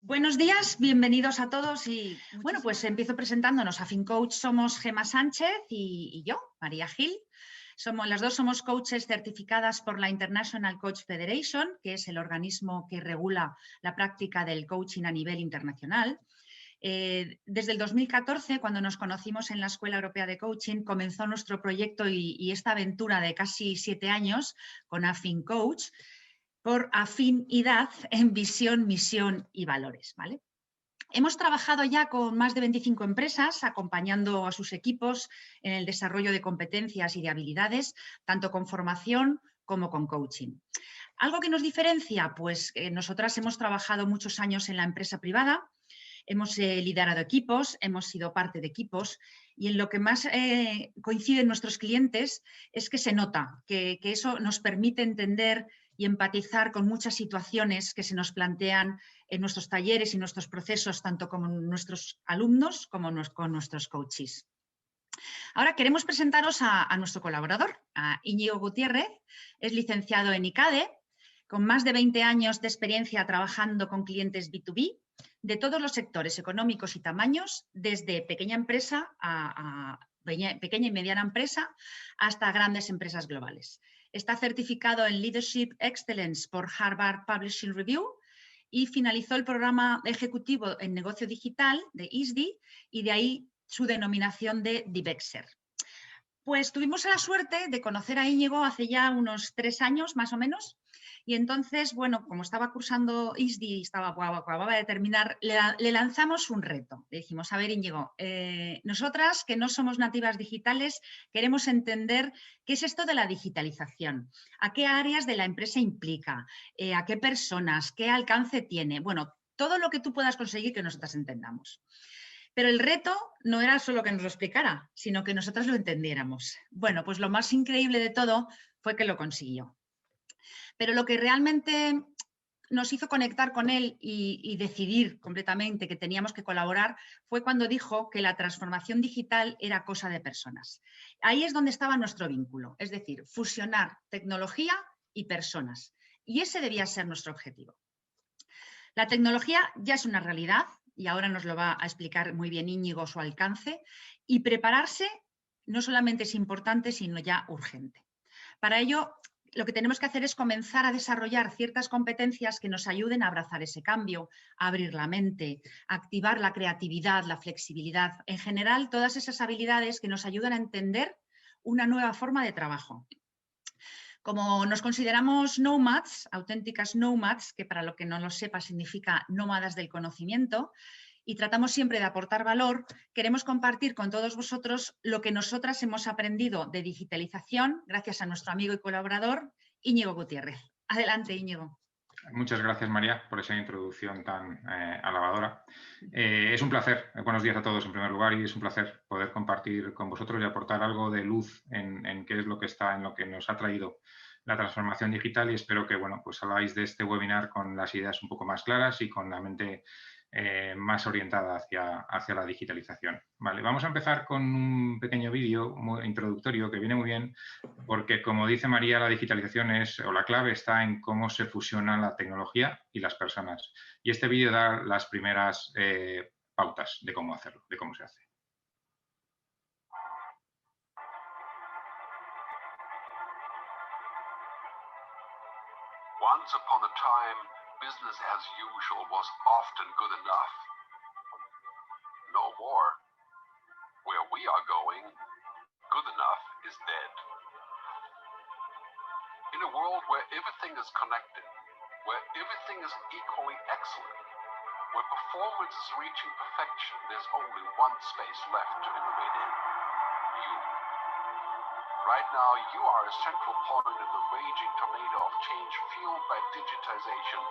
Buenos días, bienvenidos a todos y bueno, pues empiezo presentándonos. AFINcoach somos Gemma Sánchez y yo, María Gil. Las dos somos coaches certificadas por la International Coach Federation, que es el organismo que regula la práctica del coaching a nivel internacional. Desde el 2014, cuando nos conocimos en la Escuela Europea de Coaching, comenzó nuestro proyecto y esta aventura de casi 7 años con AFINcoach, por afinidad en visión, misión y valores, ¿vale? Hemos trabajado ya con más de 25 empresas, acompañando a sus equipos en el desarrollo de competencias y de habilidades, tanto con formación como con coaching. ¿Algo que nos diferencia? Pues nosotras hemos trabajado muchos años en la empresa privada, hemos liderado equipos, hemos sido parte de equipos y en lo que más coinciden nuestros clientes es que se nota, que eso nos permite entender y empatizar con muchas situaciones que se nos plantean en nuestros talleres y nuestros procesos, tanto con nuestros alumnos como con nuestros coaches. Ahora queremos presentaros a nuestro colaborador, a Íñigo Gutiérrez. Es licenciado en ICADE, con más de 20 años de experiencia trabajando con clientes B2B de todos los sectores económicos y tamaños, desde pequeña empresa a pequeña y mediana empresa hasta grandes empresas globales. Está certificado en Leadership Excellence por Harvard Publishing Review y finalizó el programa ejecutivo en negocio digital de ISDI y de ahí su denominación de DIVEXER. Pues tuvimos la suerte de conocer a Íñigo hace ya unos 3 años más o menos y entonces, bueno, como estaba cursando ISDI y acababa de terminar, le lanzamos un reto. Le dijimos, a ver Íñigo, nosotras que no somos nativas digitales queremos entender qué es esto de la digitalización, a qué áreas de la empresa implica, a qué personas, qué alcance tiene, bueno, todo lo que tú puedas conseguir que nosotras entendamos. Pero el reto no era solo que nos lo explicara, sino que nosotras lo entendiéramos. Bueno, pues lo más increíble de todo fue que lo consiguió. Pero lo que realmente nos hizo conectar con él y decidir completamente que teníamos que colaborar fue cuando dijo que la transformación digital era cosa de personas. Ahí es donde estaba nuestro vínculo, es decir, fusionar tecnología y personas. Y ese debía ser nuestro objetivo. La tecnología ya es una realidad y ahora nos lo va a explicar muy bien Íñigo su alcance, y prepararse no solamente es importante, sino ya urgente. Para ello, lo que tenemos que hacer es comenzar a desarrollar ciertas competencias que nos ayuden a abrazar ese cambio, a abrir la mente, a activar la creatividad, la flexibilidad, en general todas esas habilidades que nos ayudan a entender una nueva forma de trabajo. Como nos consideramos nomads, auténticas nomads, que para lo que no lo sepa significa nómadas del conocimiento, y tratamos siempre de aportar valor, queremos compartir con todos vosotros lo que nosotras hemos aprendido de digitalización gracias a nuestro amigo y colaborador Íñigo Gutiérrez. Adelante, Íñigo. Muchas gracias, María, por esa introducción tan alabadora. Es un placer, buenos días a todos en primer lugar, y es un placer poder compartir con vosotros y aportar algo de luz en qué es lo que está, en lo que nos ha traído la transformación digital, y espero que, bueno, pues salgáis de este webinar con las ideas un poco más claras y con la mente más orientada hacia la digitalización. Vale, vamos a empezar con un pequeño vídeo muy introductorio que viene muy bien porque, como dice María, la digitalización la clave está en cómo se fusionan la tecnología y las personas. Y este vídeo da las primeras pautas de cómo hacerlo, de cómo se hace. Once upon a time, business as usual was often good enough. No more. Where we are going, good enough is dead. In a world where everything is connected, where everything is equally excellent, where performance is reaching perfection, there's only one space left to innovate in: you. Right now, you are a central point in the raging tornado of change fueled by digitization,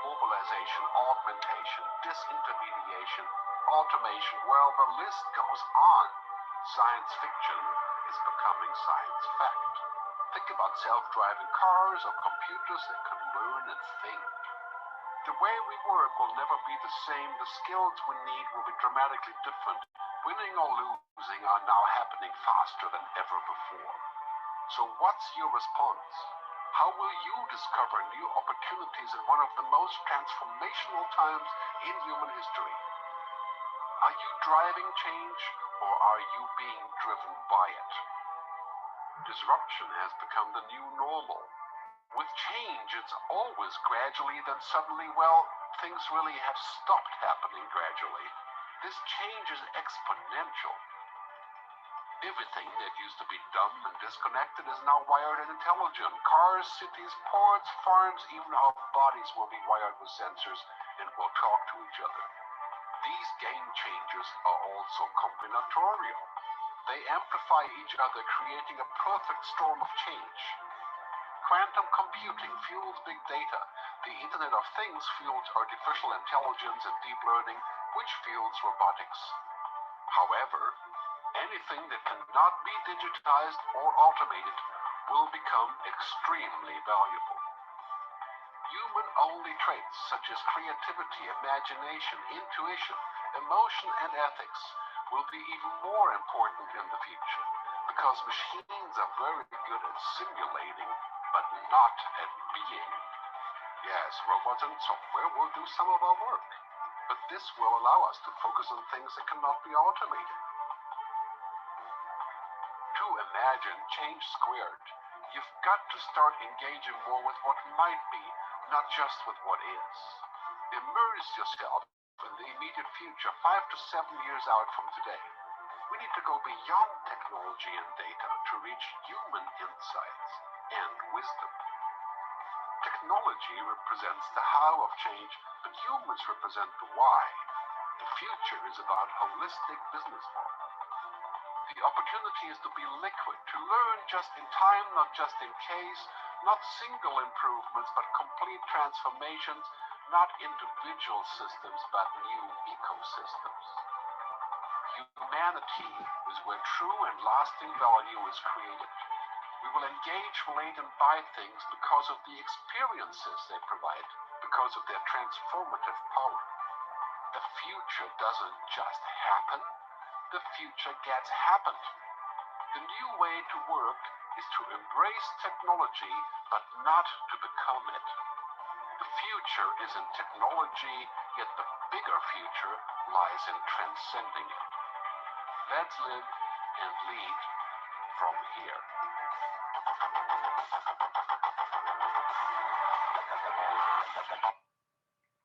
mobilization, augmentation, disintermediation, automation. Well, the list goes on. Science fiction is becoming science fact. Think about self-driving cars or computers that can learn and think. The way we work will never be the same. The skills we need will be dramatically different. Winning or losing are now happening faster than ever before. So what's your response? How will you discover new opportunities in one of the most transformational times in human history? Are you driving change, or are you being driven by it? Disruption has become the new normal. With change, it's always gradually, then suddenly, well, things really have stopped happening gradually. This change is exponential. Everything that used to be dumb and disconnected is now wired and intelligent. Cars, cities, ports, farms, even our bodies will be wired with sensors and will talk to each other. These game changers are also combinatorial. They amplify each other, creating a perfect storm of change. Quantum computing fuels big data. The Internet of Things fuels artificial intelligence and deep learning, which fuels robotics. However, anything that cannot be digitized or automated will become extremely valuable. Human-only traits such as creativity, imagination, intuition, emotion, and ethics will be even more important in the future, because machines are very good at simulating, but not at being. Yes, robots and software will do some of our work, but this will allow us to focus on things that cannot be automated. To imagine change squared, you've got to start engaging more with what might be, not just with what is. Immerse yourself in the immediate future, 5 to 7 years out from today. We need to go beyond technology and data to reach human insights and wisdom. Technology represents the how of change, but humans represent the why. The future is about holistic business model. The opportunity is to be liquid, to learn just in time, not just in case, not single improvements, but complete transformations, not individual systems, but new ecosystems. Humanity is where true and lasting value is created. We will engage, relate, and buy things because of the experiences they provide, because of their transformative power. The future doesn't just happen. The future gets happened. The new way to work is to embrace technology, but not to become it. The future is in technology, yet the bigger future lies in transcending it. Let's live and lead from here.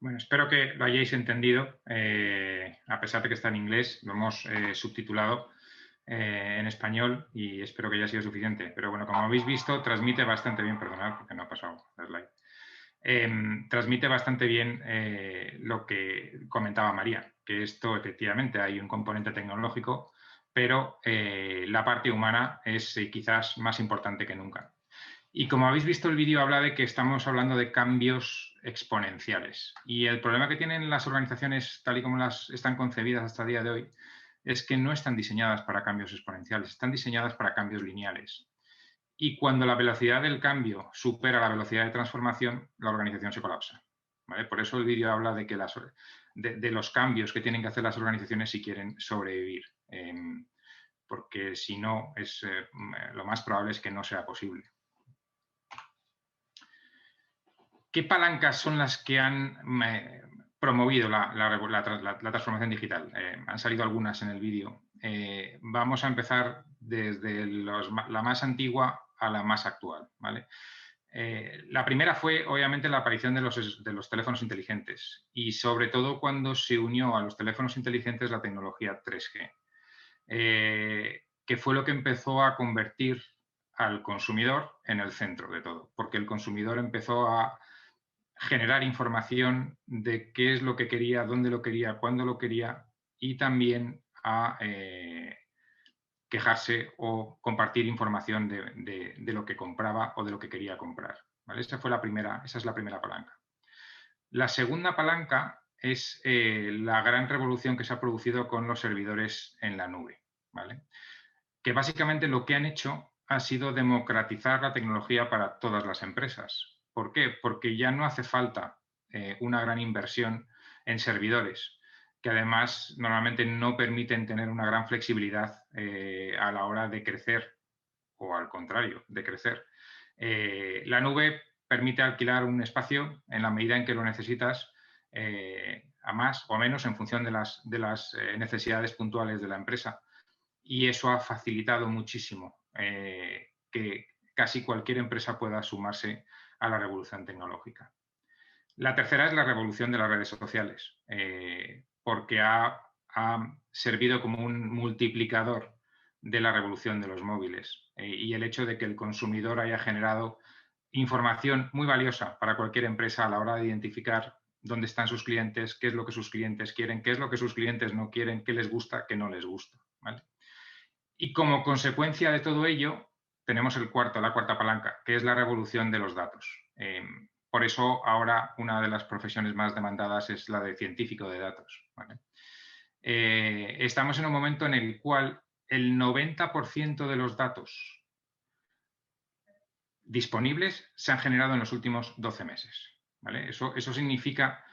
Bueno, espero que lo hayáis entendido, a pesar de que está en inglés, lo hemos subtitulado en español y espero que haya sido suficiente. Pero bueno, como habéis visto, transmite bastante bien, perdonad porque no ha pasado la slide, transmite bastante bien lo que comentaba María, que esto efectivamente hay un componente tecnológico, pero la parte humana es quizás más importante que nunca. Y como habéis visto, el vídeo habla de que estamos hablando de cambios exponenciales. Y el problema que tienen las organizaciones, tal y como las están concebidas hasta el día de hoy, es que no están diseñadas para cambios exponenciales, están diseñadas para cambios lineales. Y cuando la velocidad del cambio supera la velocidad de transformación, la organización se colapsa, ¿vale? Por eso el vídeo habla de, que de los cambios que tienen que hacer las organizaciones si quieren sobrevivir. Porque si no, lo más probable es que no sea posible. ¿Qué palancas son las que han promovido la transformación digital? Han salido algunas en el vídeo. Vamos a empezar desde la más antigua a la más actual, ¿vale? La primera fue, obviamente, la aparición de los teléfonos inteligentes y, sobre todo, cuando se unió a los teléfonos inteligentes la tecnología 3G, que fue lo que empezó a convertir al consumidor en el centro de todo, porque el consumidor empezó a generar información de qué es lo que quería, dónde lo quería, cuándo lo quería y también a quejarse o compartir información de lo que compraba o de lo que quería comprar, ¿vale? Esa es la primera palanca. La segunda palanca es la gran revolución que se ha producido con los servidores en la nube, ¿vale? Que básicamente lo que han hecho ha sido democratizar la tecnología para todas las empresas. ¿Por qué? Porque ya no hace falta una gran inversión en servidores, que además normalmente no permiten tener una gran flexibilidad a la hora de crecer, o al contrario, de crecer. La nube permite alquilar un espacio en la medida en que lo necesitas, a más o a menos en función de las necesidades puntuales de la empresa. Y eso ha facilitado muchísimo que casi cualquier empresa pueda sumarse a la revolución tecnológica. La tercera es la revolución de las redes sociales, porque ha servido como un multiplicador de la revolución de los móviles, y el hecho de que el consumidor haya generado información muy valiosa para cualquier empresa a la hora de identificar dónde están sus clientes, qué es lo que sus clientes quieren, qué es lo que sus clientes no quieren, qué les gusta, qué no les gusta, ¿vale? Y como consecuencia de todo ello, tenemos la cuarta palanca, que es la revolución de los datos. Por eso ahora una de las profesiones más demandadas es la de científico de datos, ¿vale? Estamos en un momento en el cual el 90% de los datos disponibles se han generado en los últimos 12 meses, ¿vale? Eso significa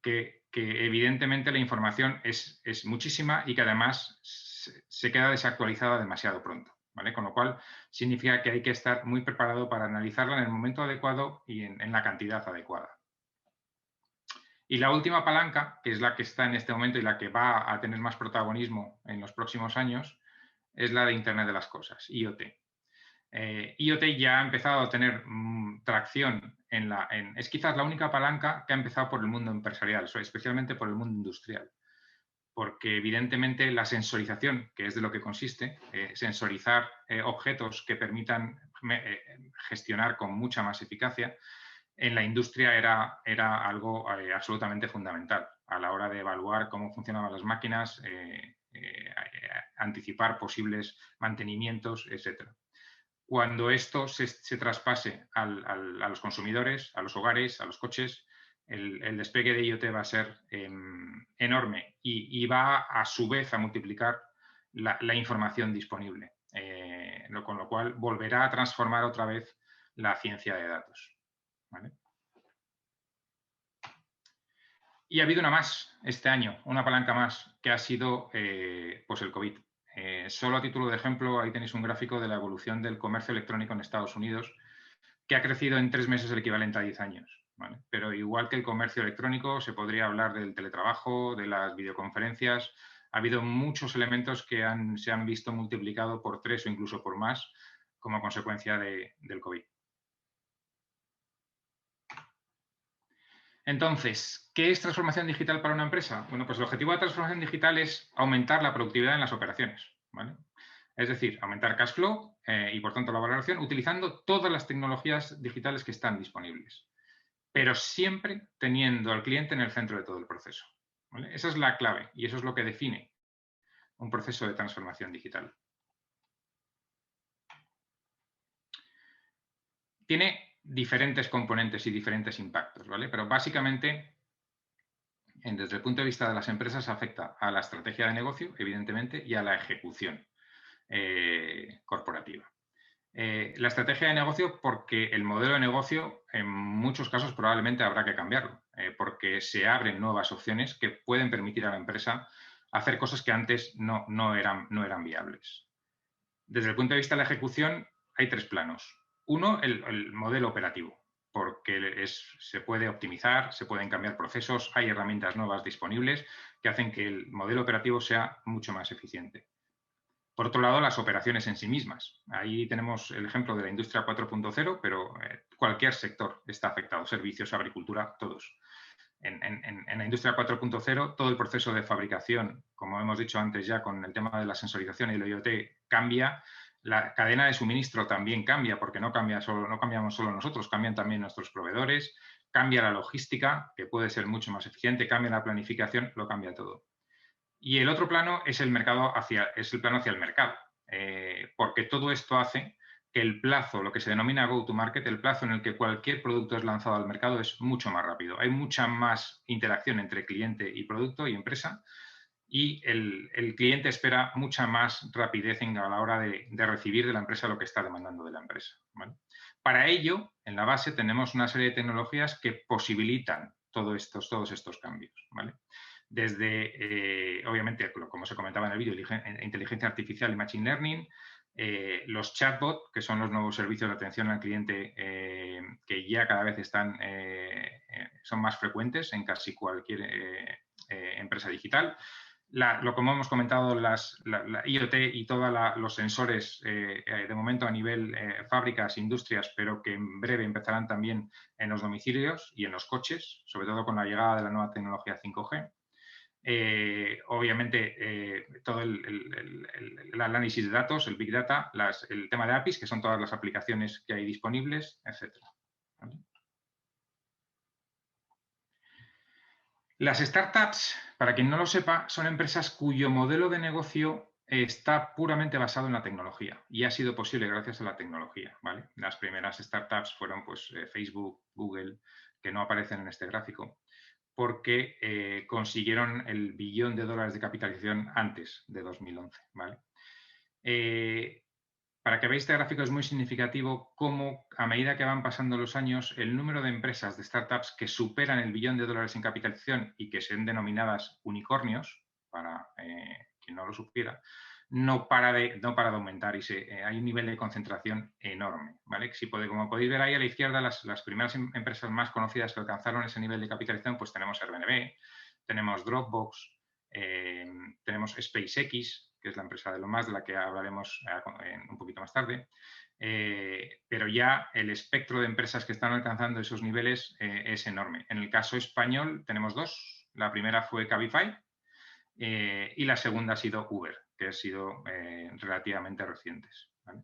que evidentemente la información es muchísima y que además se queda desactualizada demasiado pronto, ¿vale? Con lo cual significa que hay que estar muy preparado para analizarla en el momento adecuado y en la cantidad adecuada. Y la última palanca, que es la que está en este momento y la que va a tener más protagonismo en los próximos años, es la de Internet de las Cosas, IoT. IoT ya ha empezado a tener tracción es quizás la única palanca que ha empezado por el mundo empresarial, especialmente por el mundo industrial, porque evidentemente la sensorización, que es de lo que consiste, sensorizar objetos que permitan gestionar con mucha más eficacia, en la industria era algo absolutamente fundamental a la hora de evaluar cómo funcionaban las máquinas, anticipar posibles mantenimientos, etc. Cuando esto se traspase a los consumidores, a los hogares, a los coches, el despegue de IoT va a ser enorme y va a su vez a multiplicar la información disponible, con lo cual volverá a transformar otra vez la ciencia de datos, ¿vale? Y ha habido una más este año, una palanca más, que ha sido pues el COVID. Solo a título de ejemplo, ahí tenéis un gráfico de la evolución del comercio electrónico en Estados Unidos, que ha crecido en 3 meses el equivalente a 10 años, ¿vale? Pero igual que el comercio electrónico, se podría hablar del teletrabajo, de las videoconferencias. Ha habido muchos elementos que se han visto multiplicado por 3 o incluso por más como consecuencia del COVID. Entonces, ¿qué es transformación digital para una empresa? Bueno, pues el objetivo de transformación digital es aumentar la productividad en las operaciones, ¿vale? Es decir, aumentar cash flow y, por tanto, la valoración utilizando todas las tecnologías digitales que están disponibles, pero siempre teniendo al cliente en el centro de todo el proceso, ¿vale? Esa es la clave y eso es lo que define un proceso de transformación digital. Tiene diferentes componentes y diferentes impactos, ¿vale? Pero básicamente, desde el punto de vista de las empresas, afecta a la estrategia de negocio, evidentemente, y a la ejecución corporativa. La estrategia de negocio, porque el modelo de negocio en muchos casos probablemente habrá que cambiarlo, porque se abren nuevas opciones que pueden permitir a la empresa hacer cosas que antes no eran viables. Desde el punto de vista de la ejecución hay 3 planos. Uno, el modelo operativo, porque se puede optimizar, se pueden cambiar procesos, hay herramientas nuevas disponibles que hacen que el modelo operativo sea mucho más eficiente. Por otro lado, las operaciones en sí mismas. Ahí tenemos el ejemplo de la industria 4.0, pero cualquier sector está afectado, servicios, agricultura, todos. En la industria 4.0, todo el proceso de fabricación, como hemos dicho antes ya con el tema de la sensorización y el IoT, cambia. La cadena de suministro también cambia, porque no cambiamos solo nosotros, cambian también nuestros proveedores, cambia la logística, que puede ser mucho más eficiente, cambia la planificación, lo cambia todo. Y el otro plano es el plano hacia el mercado, porque todo esto hace que el plazo, lo que se denomina go-to-market, el plazo en el que cualquier producto es lanzado al mercado es mucho más rápido. Hay mucha más interacción entre cliente y producto y empresa, y el cliente espera mucha más rapidez a la hora de recibir de la empresa lo que está demandando de la empresa, ¿vale? Para ello, en la base tenemos una serie de tecnologías que posibilitan todos estos cambios, ¿vale? Desde, obviamente, como se comentaba en el vídeo, inteligencia artificial y machine learning, Los chatbots, que son los nuevos servicios de atención al cliente que ya cada vez son más frecuentes en casi cualquier empresa digital. Como hemos comentado, la IoT y todos los sensores, de momento a nivel fábricas, industrias, pero que en breve empezarán también en los domicilios y en los coches, sobre todo con la llegada de la nueva tecnología 5G. Obviamente, todo el análisis de datos, el Big Data, el tema de APIs, que son todas las aplicaciones que hay disponibles, etc. ¿Vale? Las startups, para quien no lo sepa, son empresas cuyo modelo de negocio está puramente basado en la tecnología y ha sido posible gracias a la tecnología. ¿Vale? Las primeras startups fueron pues, Facebook, Google, que no aparecen en este gráfico, porque consiguieron el billón de dólares de capitalización antes de 2011. ¿Vale? Para que veáis este gráfico es muy significativo cómo a medida que van pasando los años el número de empresas de startups que superan el billón de dólares en capitalización y que sean denominadas unicornios, para quien no lo supiera, no para de aumentar y hay un nivel de concentración enorme. ¿Vale? Como podéis ver ahí a la izquierda, las primeras empresas más conocidas que alcanzaron ese nivel de capitalización, pues tenemos Airbnb, tenemos Dropbox, tenemos SpaceX, que es la empresa de Elon Musk, de la que hablaremos un poquito más tarde. Pero ya el espectro de empresas que están alcanzando esos niveles es enorme. En el caso español tenemos dos. La primera fue Cabify y la segunda ha sido Uber, que han sido relativamente recientes. ¿Vale?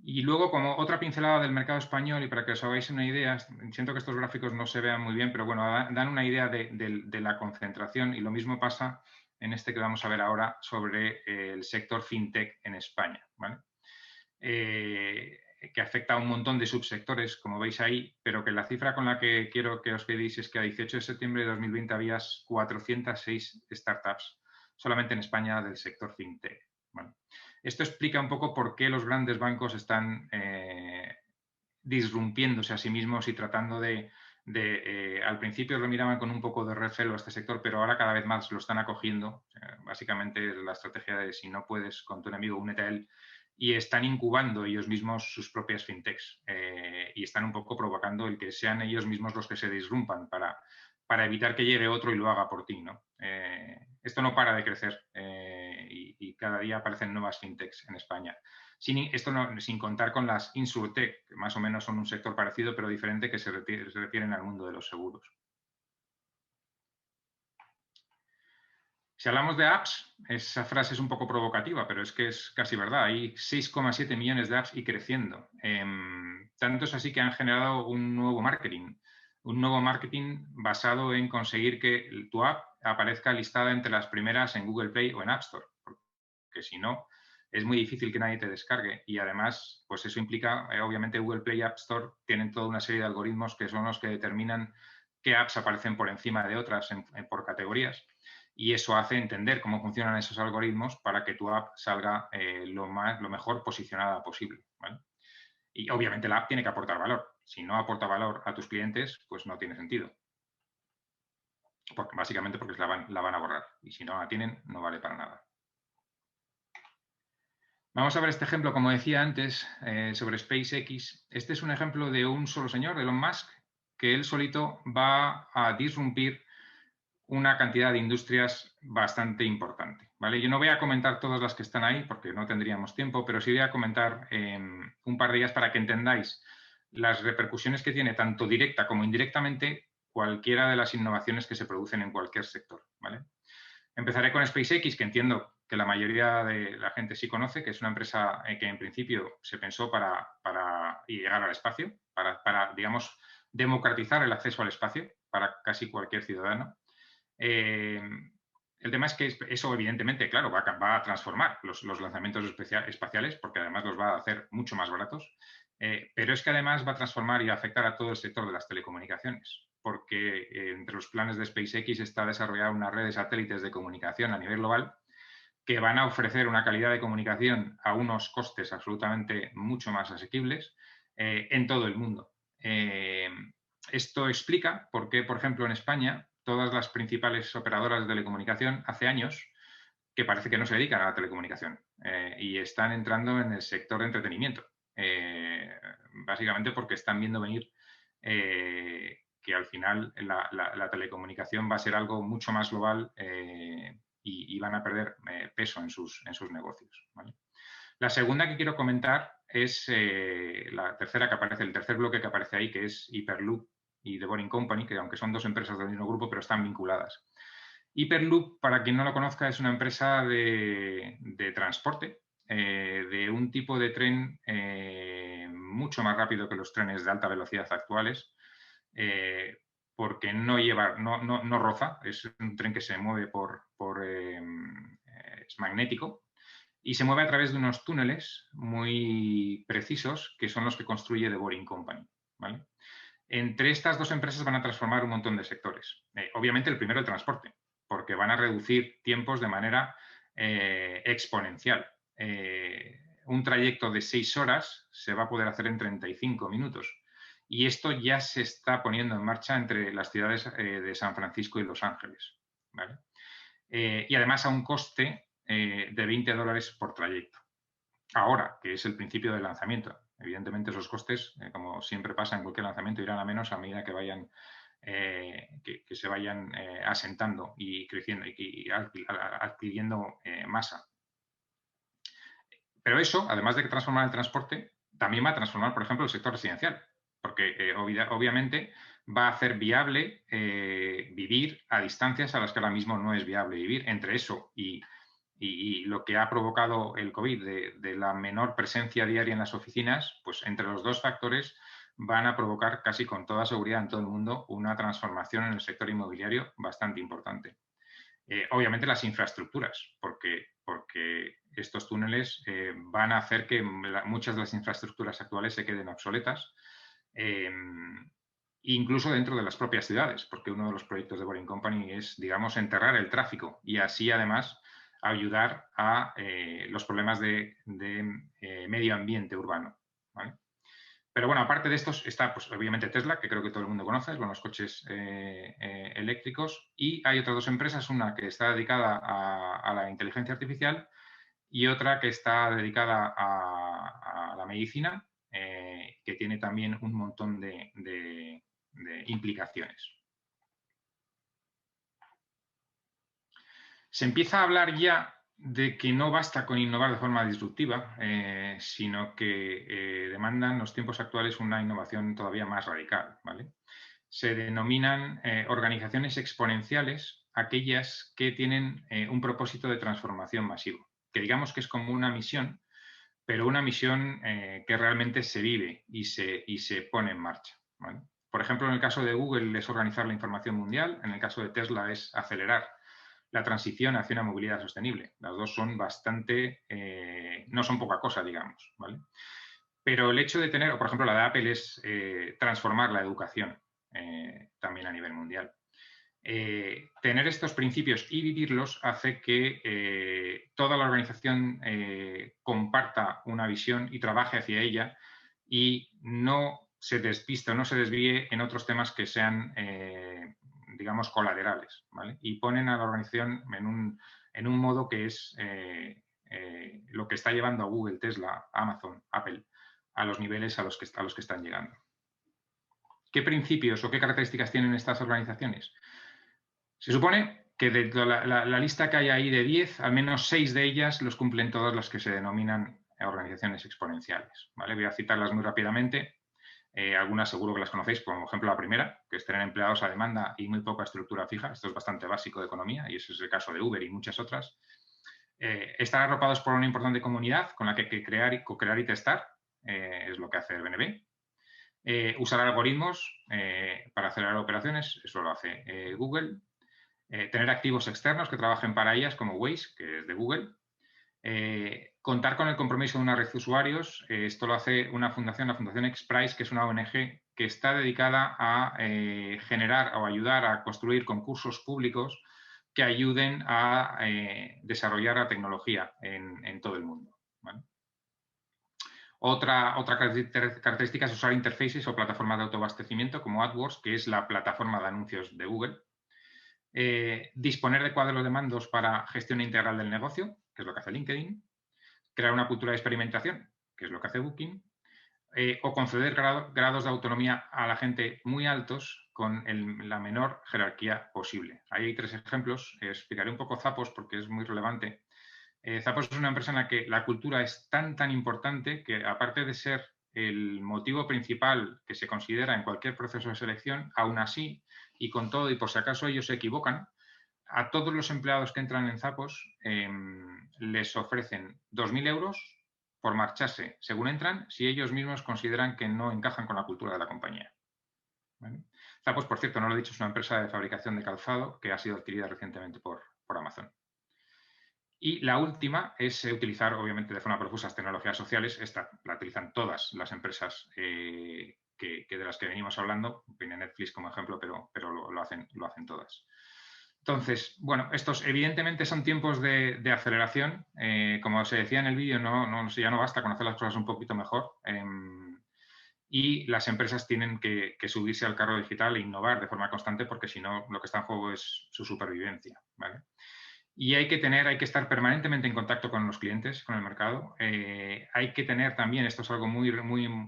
Y luego, como otra pincelada del mercado español, y para que os hagáis una idea, siento que estos gráficos no se vean muy bien, pero bueno, dan una idea de la concentración, y lo mismo pasa en este que vamos a ver ahora sobre el sector fintech en España, ¿vale? Que afecta a un montón de subsectores, como veis ahí, pero que la cifra con la que quiero que os quedéis es que a 18 de septiembre de 2020 había 406 startups solamente en España del sector fintech. Bueno, esto explica un poco por qué los grandes bancos están disrumpiéndose a sí mismos y tratando al principio lo miraban con un poco de recelo a este sector, pero ahora cada vez más lo están acogiendo. Básicamente la estrategia de si no puedes con tu enemigo, únete a él, y están incubando ellos mismos sus propias fintechs y están un poco provocando el que sean ellos mismos los que se disrumpan para evitar que llegue otro y lo haga por ti, ¿no? Esto no para de crecer y cada día aparecen nuevas fintechs en España. Sin contar con las insurtech, que más o menos son un sector parecido pero diferente, que se refieren al mundo de los seguros. Si hablamos de apps, esa frase es un poco provocativa, pero es que es casi verdad. Hay 6,7 millones de apps y creciendo. Tanto es así que han generado un nuevo marketing basado en conseguir que tu app aparezca listada entre las primeras en Google Play o en App Store, porque si no, es muy difícil que nadie te descargue. Y además, pues eso implica, obviamente, Google Play y App Store tienen toda una serie de algoritmos que son los que determinan qué apps aparecen por encima de otras por categorías. Y eso hace entender cómo funcionan esos algoritmos para que tu app salga lo mejor posicionada posible, ¿vale? Y obviamente la app tiene que aportar valor. Si no aporta valor a tus clientes, pues no tiene sentido. Básicamente porque la van a borrar. Y si no la tienen, no vale para nada. Vamos a ver este ejemplo, como decía antes, sobre SpaceX. Este es un ejemplo de un solo señor, de Elon Musk, que él solito va a disrumpir una cantidad de industrias bastante importante, ¿vale? Yo no voy a comentar todas las que están ahí porque no tendríamos tiempo, pero sí voy a comentar un par de ellas para que entendáis las repercusiones que tiene tanto directa como indirectamente cualquiera de las innovaciones que se producen en cualquier sector, ¿vale? Empezaré con SpaceX, que entiendo que la mayoría de la gente sí conoce, que es una empresa que en principio se pensó para llegar al espacio, para, digamos, democratizar el acceso al espacio para casi cualquier ciudadano. El tema es que eso, evidentemente, claro, va a transformar los lanzamientos espaciales, porque además los va a hacer mucho más baratos, pero es que además va a transformar y a afectar a todo el sector de las telecomunicaciones, porque entre los planes de SpaceX está desarrollar una red de satélites de comunicación a nivel global que van a ofrecer una calidad de comunicación a unos costes absolutamente mucho más asequibles en todo el mundo. Esto explica por qué, por ejemplo, en España, todas las principales operadoras de telecomunicación hace años que parece que no se dedican a la telecomunicación. y están entrando en el sector de entretenimiento. Básicamente porque están viendo venir que al final la telecomunicación va a ser algo mucho más global y van a perder peso en sus negocios, ¿vale? La segunda que quiero comentar es la tercera que aparece, el tercer bloque que aparece ahí, que es Hyperloop y The Boring Company, que aunque son dos empresas del mismo grupo, pero están vinculadas. Hyperloop, para quien no lo conozca, es una empresa de transporte, de un tipo de tren mucho más rápido que los trenes de alta velocidad actuales, porque no roza, es un tren que se mueve es magnético y se mueve a través de unos túneles muy precisos que son los que construye The Boring Company, ¿vale? Entre estas dos empresas van a transformar un montón de sectores. Obviamente el primero el transporte, porque van a reducir tiempos de manera exponencial. Un trayecto de 6 horas se va a poder hacer en 35 minutos. Y esto ya se está poniendo en marcha entre las ciudades de San Francisco y Los Ángeles, ¿vale? Y además a un coste de $20 por trayecto. Ahora, que es el principio del lanzamiento. Evidentemente esos costes, como siempre pasa en cualquier lanzamiento, irán a menos a medida que vayan que se vayan asentando y creciendo y adquiriendo masa. Pero eso, además de que transformar el transporte, también va a transformar, por ejemplo, el sector residencial, porque obviamente va a hacer viable vivir a distancias a las que ahora mismo no es viable vivir. Entre eso y lo que ha provocado el COVID de la menor presencia diaria en las oficinas, pues entre los dos factores van a provocar casi con toda seguridad en todo el mundo una transformación en el sector inmobiliario bastante importante. Obviamente las infraestructuras, porque estos túneles van a hacer que muchas de las infraestructuras actuales se queden obsoletas, incluso dentro de las propias ciudades, porque uno de los proyectos de Boring Company es, digamos, enterrar el tráfico y así además ayudar a los problemas de medio ambiente urbano, ¿vale? Pero bueno, aparte de estos está pues, obviamente Tesla, que creo que todo el mundo conoce, son los coches eléctricos, y hay otras dos empresas, una que está dedicada a la inteligencia artificial y otra que está dedicada a la medicina, que tiene también un montón de implicaciones. Se empieza a hablar ya de que no basta con innovar de forma disruptiva, sino que demandan los tiempos actuales una innovación todavía más radical, ¿vale? Se denominan organizaciones exponenciales aquellas que tienen un propósito de transformación masivo, que digamos que es como una misión, pero una misión que realmente se vive y se pone en marcha, ¿vale? Por ejemplo, en el caso de Google es organizar la información mundial, en el caso de Tesla es acelerar la transición hacia una movilidad sostenible. Las dos son bastante, no son poca cosa, digamos, ¿vale? Pero el hecho de tener, o por ejemplo, la de Apple es transformar la educación también a nivel mundial. Tener estos principios y vivirlos hace que toda la organización comparta una visión y trabaje hacia ella y no se despiste o no se desvíe en otros temas que sean digamos, colaterales, ¿vale? Y ponen a la organización en un modo que es lo que está llevando a Google, Tesla, Amazon, Apple, a los niveles a los que están llegando. ¿Qué principios o qué características tienen estas organizaciones? Se supone que de la lista que hay ahí de 10, al menos 6 de ellas los cumplen todas las que se denominan organizaciones exponenciales, ¿vale? Voy a citarlas muy rápidamente. Algunas seguro que las conocéis, por ejemplo la primera, que es tener empleados a demanda y muy poca estructura fija. Esto es bastante básico de economía y ese es el caso de Uber y muchas otras. Estar arropados por una importante comunidad con la que hay que crear, co-crear y testar, es lo que hace el BNB. Usar algoritmos para acelerar operaciones, eso lo hace Google. Tener activos externos que trabajen para ellas, como Waze, que es de Google. Contar con el compromiso de una red de usuarios. Esto lo hace una fundación, la Fundación XPRIZE, que es una ONG que está dedicada a generar o ayudar a construir concursos públicos que ayuden a desarrollar la tecnología en todo el mundo, ¿vale? Otra característica es usar interfaces o plataformas de autoabastecimiento como AdWords, que es la plataforma de anuncios de Google. Disponer de cuadros de mandos para gestión integral del negocio, que es lo que hace LinkedIn. crear una cultura de experimentación, que es lo que hace Booking, o conceder grados de autonomía a la gente muy altos con la menor jerarquía posible. Ahí hay 3 ejemplos. Explicaré un poco Zappos porque es muy relevante. Zappos es una empresa en la que la cultura es tan importante que, aparte de ser el motivo principal que se considera en cualquier proceso de selección, aún así, y con todo, y por si acaso ellos se equivocan, a todos los empleados que entran en Zappos les ofrecen 2.000 euros por marcharse, según entran, si ellos mismos consideran que no encajan con la cultura de la compañía. ¿Vale? Zappos, por cierto, no lo he dicho, es una empresa de fabricación de calzado que ha sido adquirida recientemente por Amazon. Y la última es utilizar, obviamente, de forma profusa tecnologías sociales. Esta la utilizan todas las empresas de las que venimos hablando. Viene Netflix como ejemplo, pero lo hacen todas. Entonces, bueno, estos evidentemente son tiempos de aceleración. Como se decía en el vídeo, ya no basta con hacer las cosas un poquito mejor. Y las empresas tienen que subirse al carro digital e innovar de forma constante, porque si no, lo que está en juego es su supervivencia, ¿vale? Y hay que estar permanentemente en contacto con los clientes, con el mercado. Hay que tener también, esto es algo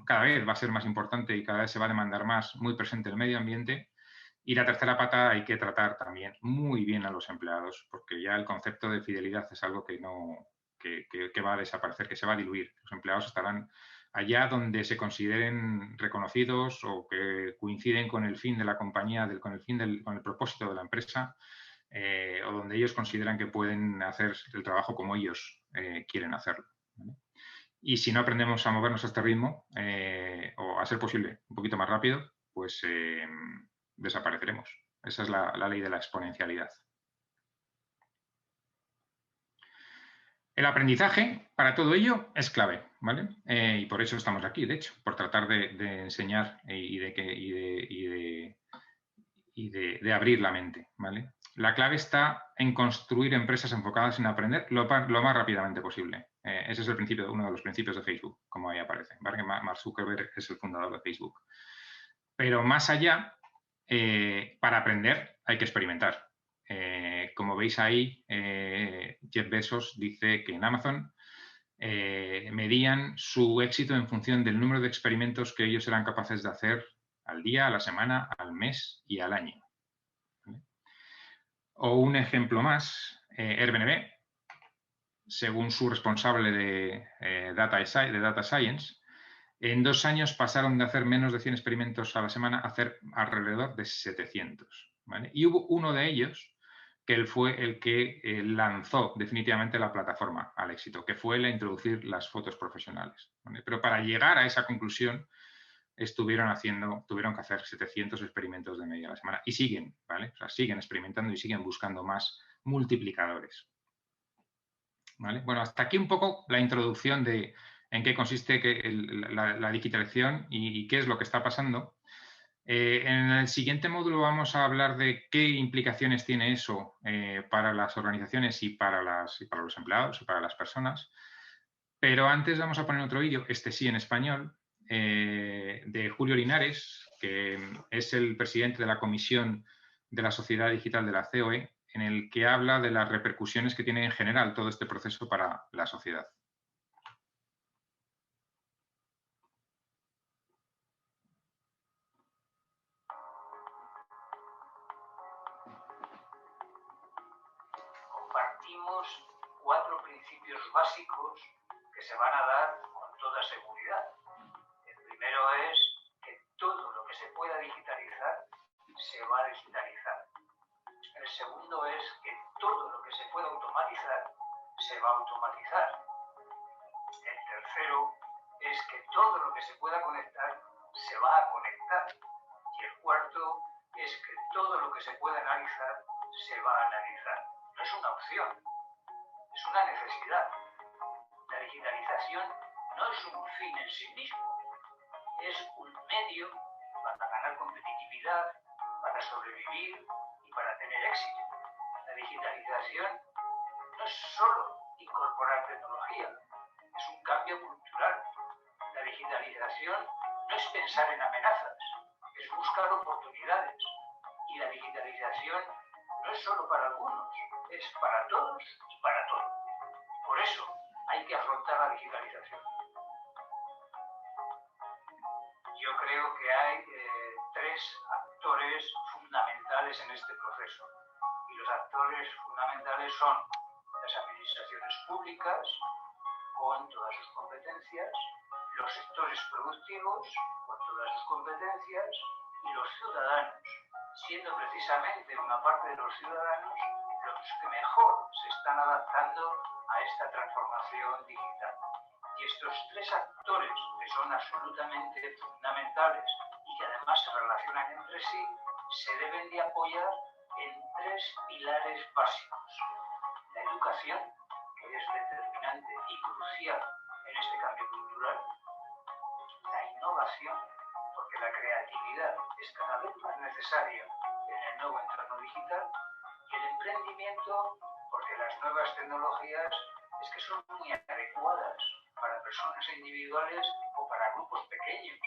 cada vez va a ser más importante y cada vez se va a demandar más, muy presente el medio ambiente. Y la tercera pata, hay que tratar también muy bien a los empleados, porque ya el concepto de fidelidad es algo que va a desaparecer, que se va a diluir. Los empleados estarán allá donde se consideren reconocidos o que coinciden con el fin de la compañía, con el propósito de la empresa, o donde ellos consideran que pueden hacer el trabajo como ellos quieren hacerlo, ¿vale? Y si no aprendemos a movernos a este ritmo, o a ser posible un poquito más rápido, pues desapareceremos. Esa es la ley de la exponencialidad. El aprendizaje para todo ello es clave, ¿vale? Y por eso estamos aquí, de hecho, por tratar de enseñar y de abrir la mente, ¿vale? La clave está en construir empresas enfocadas en aprender lo más rápidamente posible. Ese es uno de los principios de Facebook, como ahí aparece, ¿vale? Mark Zuckerberg es el fundador de Facebook. Pero más allá, para aprender hay que experimentar. Como veis ahí, Jeff Bezos dice que en Amazon medían su éxito en función del número de experimentos que ellos eran capaces de hacer al día, a la semana, al mes y al año. ¿Vale? O un ejemplo más, Airbnb, según su responsable de Data Science, en 2 años pasaron de hacer menos de 100 experimentos a la semana a hacer alrededor de 700. ¿Vale? Y hubo uno de ellos que él fue el que lanzó definitivamente la plataforma al éxito, que fue la introducir las fotos profesionales, ¿vale? Pero para llegar a esa conclusión tuvieron que hacer 700 experimentos de media a la semana y siguen, ¿vale? O sea, siguen experimentando y siguen buscando más multiplicadores, ¿vale? Bueno, hasta aquí un poco la introducción de en qué consiste la digitalización y qué es lo que está pasando. En el siguiente módulo vamos a hablar de qué implicaciones tiene eso para las organizaciones y para los empleados y para las personas. Pero antes vamos a poner otro vídeo, este sí en español, de Julio Linares, que es el presidente de la Comisión de la Sociedad Digital de la COE, en el que habla de las repercusiones que tiene en general todo este proceso para la sociedad. Compartimos 4 principios básicos que se van a dar con toda seguridad. El primero es que todo lo que se pueda digitalizar se va a digitalizar. El segundo es que todo lo que se pueda automatizar se va a automatizar. El tercero es que todo lo que se pueda conectar se va a conectar. Y el cuarto es que todo lo que se pueda analizar se va a analizar. No es una opción, es una necesidad. La digitalización no es un fin en sí mismo, es un medio para ganar competitividad, para sobrevivir y para tener éxito. La digitalización no es solo incorporar tecnología, es un cambio cultural. La digitalización no es pensar en amenazas, es buscar oportunidades. Y la digitalización no es solo para algunos, es para todos y para todo. Por eso, hay que afrontar la digitalización. Yo creo que hay tres actores fundamentales en este proceso. Y los actores fundamentales son las administraciones públicas, con todas sus competencias, los sectores productivos, con todas sus competencias, y los ciudadanos, siendo precisamente una parte de los ciudadanos los que mejor se están adaptando a esta transformación digital. Y estos tres actores, que son absolutamente fundamentales y que además se relacionan entre sí, se deben de apoyar en tres pilares básicos. La educación, que es determinante y crucial en este cambio cultural. La innovación, porque la creatividad es cada vez más necesaria en el nuevo entorno digital. Y el emprendimiento, porque las nuevas tecnologías es que son muy adecuadas para personas individuales o para grupos pequeños.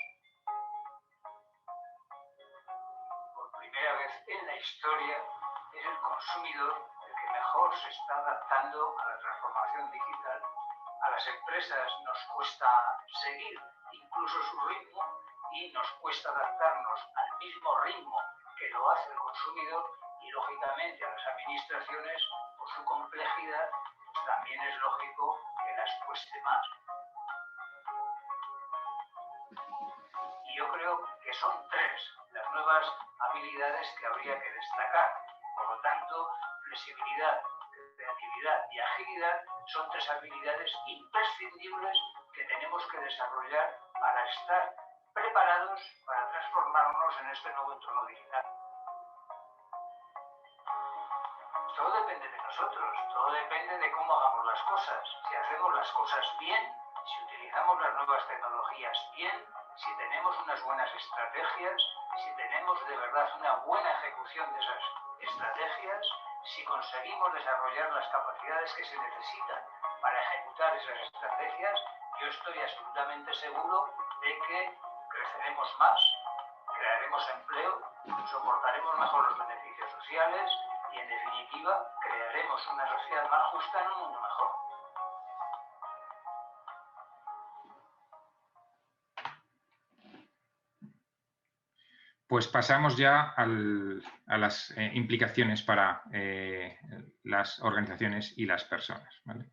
Por primera vez en la historia es el consumidor el que mejor se está adaptando a la transformación digital. A las empresas nos cuesta seguir incluso su ritmo y nos cuesta adaptarnos al mismo ritmo que lo hace el consumidor, y lógicamente a las administraciones, por su complejidad, pues también es lógico que las cueste más. Y yo creo que son tres las nuevas habilidades que habría que destacar. Por lo tanto, flexibilidad, creatividad y agilidad son tres habilidades imprescindibles que tenemos que desarrollar para estar preparados para transformarnos en este nuevo entorno digital. Todo depende de nosotros, todo depende de cómo hagamos las cosas. Si hacemos las cosas bien, si utilizamos las nuevas tecnologías bien, si tenemos unas buenas estrategias, si tenemos de verdad una buena ejecución de esas estrategias, si conseguimos desarrollar las capacidades que se necesitan para ejecutar esas estrategias, yo estoy absolutamente seguro de que creceremos más, crearemos empleo, soportaremos mejor los beneficios sociales y, en definitiva, crearemos una sociedad más justa en un mundo mejor. Pues pasamos ya a las implicaciones para las organizaciones y las personas, ¿vale?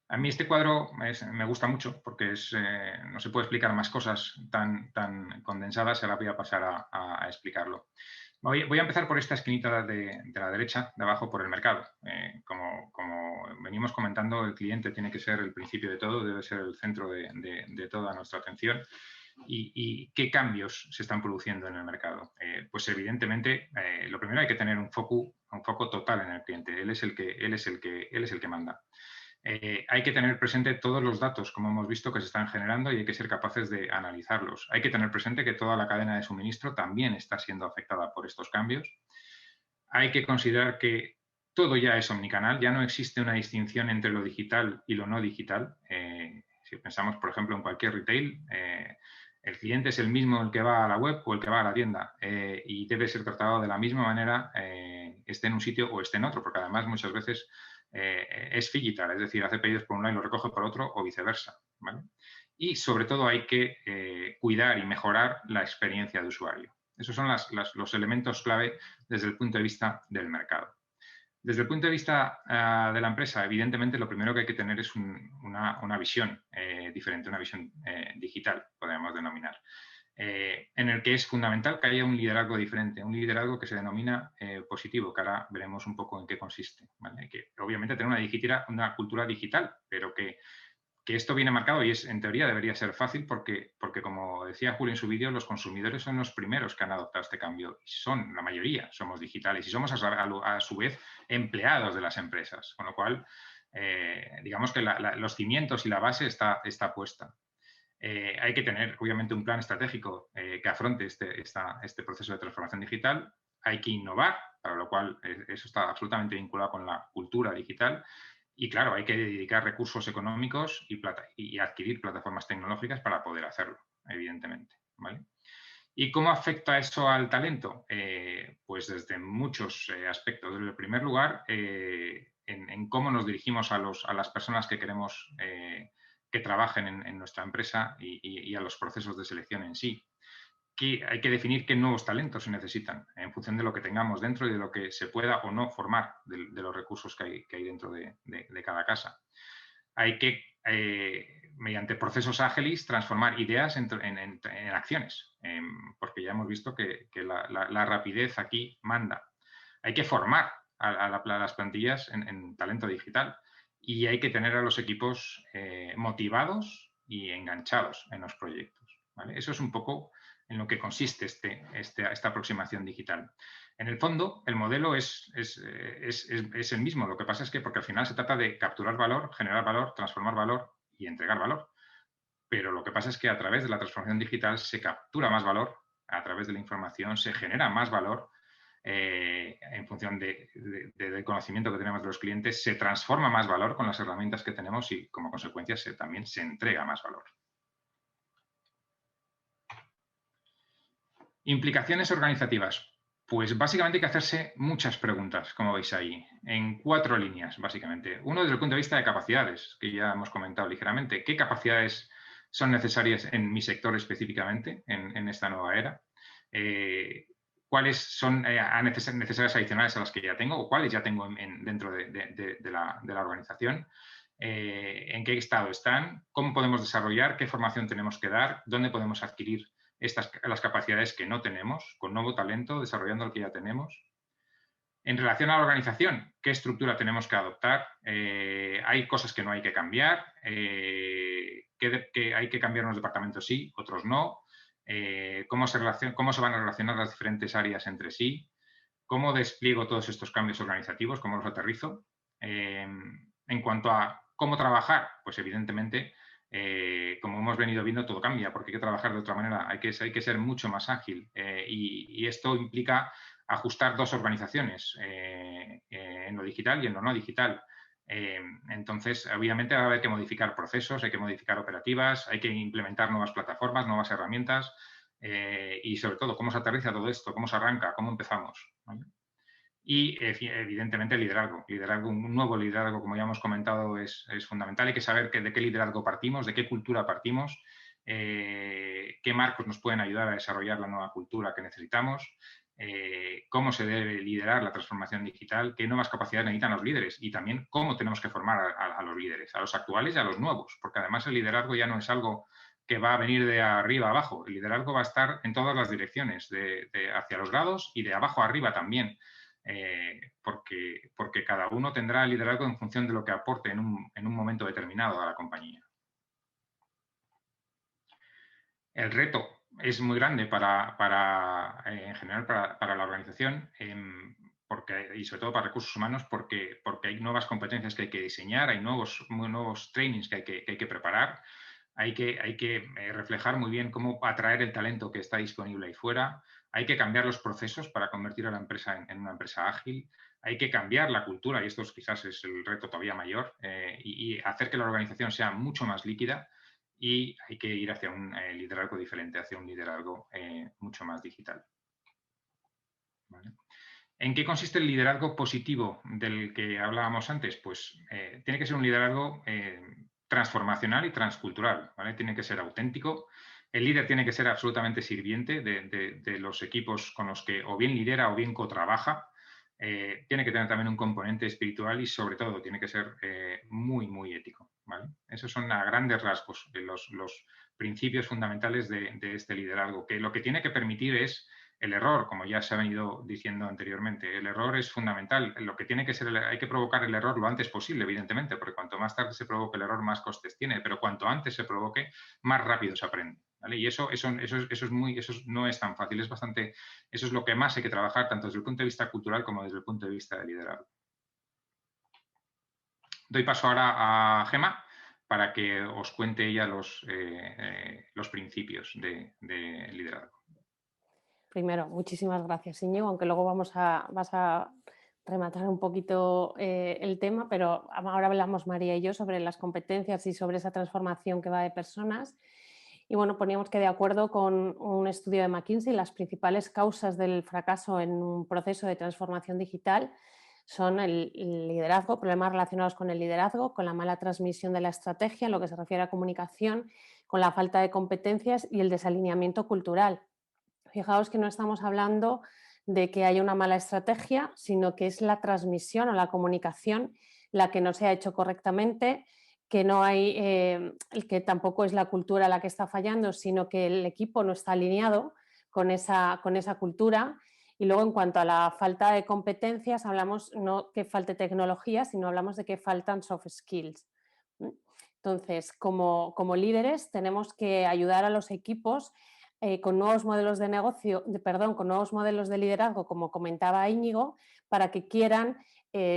A mí este cuadro me gusta mucho porque no se puede explicar más cosas tan condensadas. Ahora voy a pasar a explicarlo. Voy a empezar por esta esquinita de la derecha, de abajo, por el mercado. Como venimos comentando, el cliente tiene que ser el principio de todo, debe ser el centro de toda nuestra atención. ¿Y qué cambios se están produciendo en el mercado? Pues evidentemente, lo primero, hay que tener un foco total en el cliente. Él es el que manda. Hay que tener presente todos los datos, como hemos visto, que se están generando, y hay que ser capaces de analizarlos. Hay que tener presente que toda la cadena de suministro también está siendo afectada por estos cambios. Hay que considerar que todo ya es omnicanal, ya no existe una distinción entre lo digital y lo no digital. Si pensamos, por ejemplo, en cualquier retail, el cliente es el mismo el que va a la web o el que va a la tienda, y debe ser tratado de la misma manera, esté en un sitio o esté en otro, porque además muchas veces es digital, es decir, hace pedidos por un lado y lo recoge por otro, o viceversa, ¿vale? Y sobre todo hay que cuidar y mejorar la experiencia de usuario. Esos son los elementos clave desde el punto de vista del mercado. Desde el punto de vista de la empresa, evidentemente lo primero que hay que tener es una visión diferente, una visión digital, podríamos denominar, en el que es fundamental que haya un liderazgo diferente, un liderazgo que se denomina positivo, que ahora veremos un poco en qué consiste, ¿vale? Que obviamente tener una cultura digital, pero que esto viene marcado, y en teoría debería ser fácil porque como decía Julio en su vídeo, los consumidores son los primeros que han adoptado este cambio. La mayoría somos digitales y somos a su vez empleados de las empresas, con lo cual digamos que los cimientos y la base está puesta. Hay que tener, obviamente, un plan estratégico que afronte este proceso de transformación digital. Hay que innovar, para lo cual eso está absolutamente vinculado con la cultura digital. Y claro, hay que dedicar recursos económicos y adquirir plataformas tecnológicas para poder hacerlo, evidentemente, ¿vale? ¿Y cómo afecta eso al talento? Pues desde muchos aspectos. En primer lugar, en cómo nos dirigimos a las personas que queremos que trabajen en nuestra empresa y a los procesos de selección en sí. Que hay que definir qué nuevos talentos se necesitan en función de lo que tengamos dentro y de lo que se pueda o no formar de los recursos que hay dentro de cada casa. Hay que, mediante procesos ágiles, transformar ideas en acciones, porque ya hemos visto que la rapidez aquí manda. Hay que formar a las plantillas en talento digital y hay que tener a los equipos motivados y enganchados en los proyectos, ¿vale? Eso es un poco en lo que consiste esta aproximación digital. En el fondo, el modelo es el mismo. Lo que pasa es que porque al final se trata de capturar valor, generar valor, transformar valor y entregar valor. Pero lo que pasa es que a través de la transformación digital se captura más valor, a través de la información se genera más valor en función del conocimiento que tenemos de los clientes, se transforma más valor con las herramientas que tenemos y como consecuencia también se entrega más valor. Implicaciones organizativas. Pues básicamente hay que hacerse muchas preguntas, como veis ahí, en 4 líneas, básicamente. Uno, desde el punto de vista de capacidades, que ya hemos comentado ligeramente. ¿Qué capacidades son necesarias en mi sector específicamente, en esta nueva era? ¿Cuáles son necesarias adicionales a las que ya tengo o cuáles ya tengo dentro de la organización? ¿En qué estado están? ¿Cómo podemos desarrollar? ¿Qué formación tenemos que dar? ¿Dónde podemos adquirir las capacidades que no tenemos, con nuevo talento, desarrollando lo que ya tenemos? En relación a la organización, ¿qué estructura tenemos que adoptar? Hay cosas que no hay que cambiar, que hay que cambiar unos departamentos sí, otros no. ¿Cómo se van a relacionar las diferentes áreas entre sí? ¿Cómo despliego todos estos cambios organizativos? ¿Cómo los aterrizo? En cuanto a cómo trabajar, pues evidentemente, como hemos venido viendo, todo cambia porque hay que trabajar de otra manera, hay que ser mucho más ágil y esto implica ajustar 2 organizaciones, en lo digital y en lo no digital. Entonces, obviamente va a haber que modificar procesos, hay que modificar operativas, hay que implementar nuevas plataformas, nuevas herramientas y sobre todo, cómo se aterriza todo esto, cómo se arranca, cómo empezamos, ¿vale? Y evidentemente el liderazgo. Un nuevo liderazgo, como ya hemos comentado, es fundamental. Hay que saber de qué liderazgo partimos, de qué cultura partimos, qué marcos nos pueden ayudar a desarrollar la nueva cultura que necesitamos, cómo se debe liderar la transformación digital, qué nuevas capacidades necesitan los líderes y también cómo tenemos que formar a los líderes, a los actuales y a los nuevos, porque además el liderazgo ya no es algo que va a venir de arriba a abajo. El liderazgo va a estar en todas las direcciones, hacia los lados y de abajo a arriba también. Porque cada uno tendrá liderazgo en función de lo que aporte en un momento determinado a la compañía. El reto es muy grande en general para la organización y sobre todo para recursos humanos porque hay nuevas competencias que hay que diseñar, hay nuevos trainings que hay que preparar, hay que reflejar muy bien cómo atraer el talento que está disponible ahí fuera. Hay que cambiar los procesos para convertir a la empresa en una empresa ágil. Hay que cambiar la cultura, y esto quizás es el reto todavía mayor, y hacer que la organización sea mucho más líquida. Y hay que ir hacia un liderazgo diferente, hacia un liderazgo mucho más digital. ¿Vale? ¿En qué consiste el liderazgo positivo del que hablábamos antes? Pues tiene que ser un liderazgo transformacional y transcultural, ¿vale? Tiene que ser auténtico. El líder tiene que ser absolutamente sirviente de los equipos con los que o bien lidera o bien cotrabaja. Tiene que tener también un componente espiritual y sobre todo tiene que ser muy, muy ético, ¿vale? Esos son a grandes rasgos los principios fundamentales de este liderazgo, que lo que tiene que permitir es el error, como ya se ha venido diciendo anteriormente. El error es fundamental. Lo que tiene que ser, hay que provocar el error lo antes posible, evidentemente, porque cuanto más tarde se provoque el error, más costes tiene, pero cuanto antes se provoque, más rápido se aprende, ¿vale? Y eso no es tan fácil, eso es lo que más hay que trabajar, tanto desde el punto de vista cultural como desde el punto de vista de liderazgo. Doy paso ahora a Gemma para que os cuente ella los principios de liderazgo. Primero, muchísimas gracias, Íñigo, aunque luego vas a rematar un poquito el tema, pero ahora hablamos María y yo sobre las competencias y sobre esa transformación que va de personas. Y bueno, poníamos que de acuerdo con un estudio de McKinsey, las principales causas del fracaso en un proceso de transformación digital son el liderazgo, problemas relacionados con el liderazgo, con la mala transmisión de la estrategia en lo que se refiere a comunicación, con la falta de competencias y el desalineamiento cultural. Fijaos que no estamos hablando de que haya una mala estrategia, sino que es la transmisión o la comunicación la que no se ha hecho correctamente, que no hay, que tampoco es la cultura la que está fallando, sino que el equipo no está alineado con esa cultura. Y luego, en cuanto a la falta de competencias, hablamos no que falte tecnología, sino hablamos de que faltan soft skills. Entonces, como líderes, tenemos que ayudar a los equipos con nuevos modelos de negocio, con nuevos modelos de liderazgo, como comentaba Íñigo, para que quieran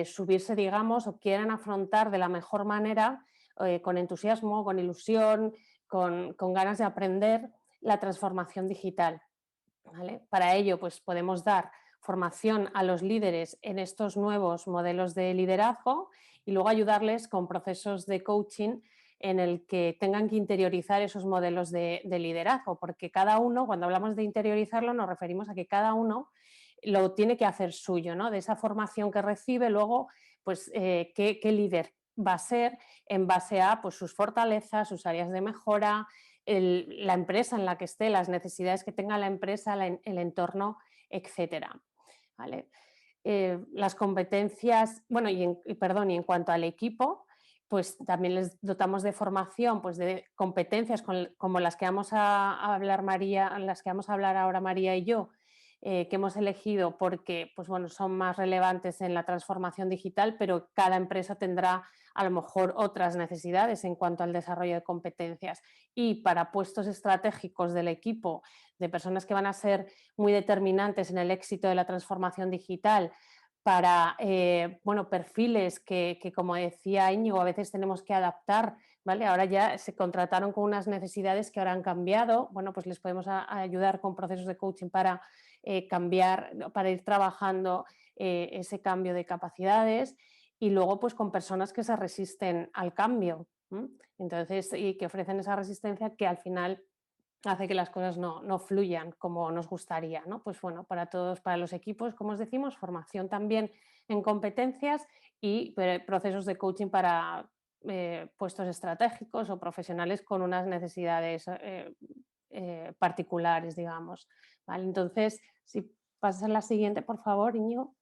subirse, digamos, o quieran afrontar de la mejor manera, con entusiasmo, con ilusión, con ganas de aprender la transformación digital. ¿Vale? Para ello, pues podemos dar formación a los líderes en estos nuevos modelos de liderazgo y luego ayudarles con procesos de coaching en el que tengan que interiorizar esos modelos de liderazgo, porque cada uno, cuando hablamos de interiorizarlo, nos referimos a que cada uno lo tiene que hacer suyo, ¿no? De esa formación que recibe, luego, pues, qué líder va a ser en base a pues, sus fortalezas, sus áreas de mejora, la empresa en la que esté, las necesidades que tenga la empresa, el entorno, etcétera. ¿Vale? Las competencias, bueno, y en cuanto al equipo, pues también les dotamos de formación, pues de competencias como las que vamos a hablar María, las que vamos a hablar ahora María y yo, que hemos elegido porque pues bueno, son más relevantes en la transformación digital, pero cada empresa tendrá a lo mejor otras necesidades en cuanto al desarrollo de competencias. Y para puestos estratégicos del equipo, de personas que van a ser muy determinantes en el éxito de la transformación digital, para bueno, perfiles que, como decía Íñigo, a veces tenemos que adaptar, ¿vale? Ahora ya se contrataron con unas necesidades que ahora han cambiado, bueno, pues les podemos ayudar con procesos de coaching para cambiar, para ir trabajando ese cambio de capacidades y luego pues con personas que se resisten al cambio, ¿m? Entonces, y que ofrecen esa resistencia que al final hace que las cosas no fluyan como nos gustaría, ¿no? Pues bueno, para todos, para los equipos, como os decimos, formación también en competencias y procesos de coaching para puestos estratégicos o profesionales con unas necesidades particulares, digamos. ¿Vale? Entonces, si pasas a la siguiente, por favor, Íñigo.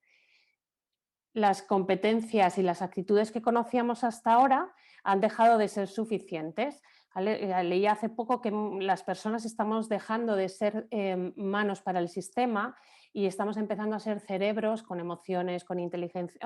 Las competencias y las actitudes que conocíamos hasta ahora han dejado de ser suficientes. Leí hace poco que las personas estamos dejando de ser manos para el sistema y estamos empezando a ser cerebros con emociones, con inteligencia,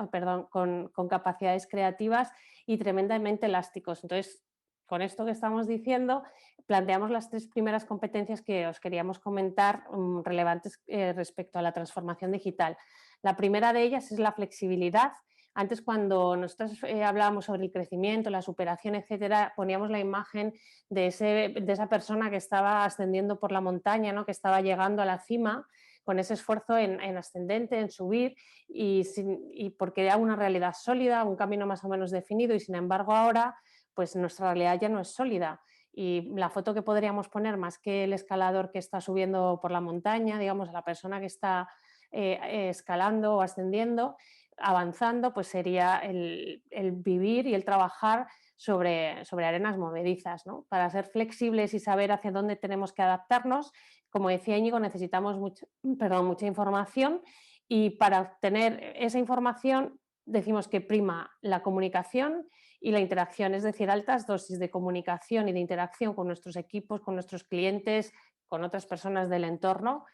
con capacidades creativas y tremendamente elásticos. Entonces, con esto que estamos diciendo, planteamos las 3 primeras competencias que os queríamos comentar relevantes respecto a la transformación digital. La primera de ellas es la flexibilidad. Antes, cuando nosotros hablábamos sobre el crecimiento, la superación, etcétera, poníamos la imagen de esa persona que estaba ascendiendo por la montaña, ¿no? Que estaba llegando a la cima con ese esfuerzo en ascendente, en subir y porque era una realidad sólida, un camino más o menos definido y sin embargo ahora pues nuestra realidad ya no es sólida. Y la foto que podríamos poner, más que el escalador que está subiendo por la montaña, digamos, a la persona que está escalando o ascendiendo, avanzando, pues sería el vivir y el trabajar sobre arenas movedizas, ¿no? Para ser flexibles y saber hacia dónde tenemos que adaptarnos, como decía Íñigo, necesitamos mucha información y para obtener esa información decimos que prima la comunicación y la interacción, es decir, altas dosis de comunicación y de interacción con nuestros equipos, con nuestros clientes, con otras personas del entorno,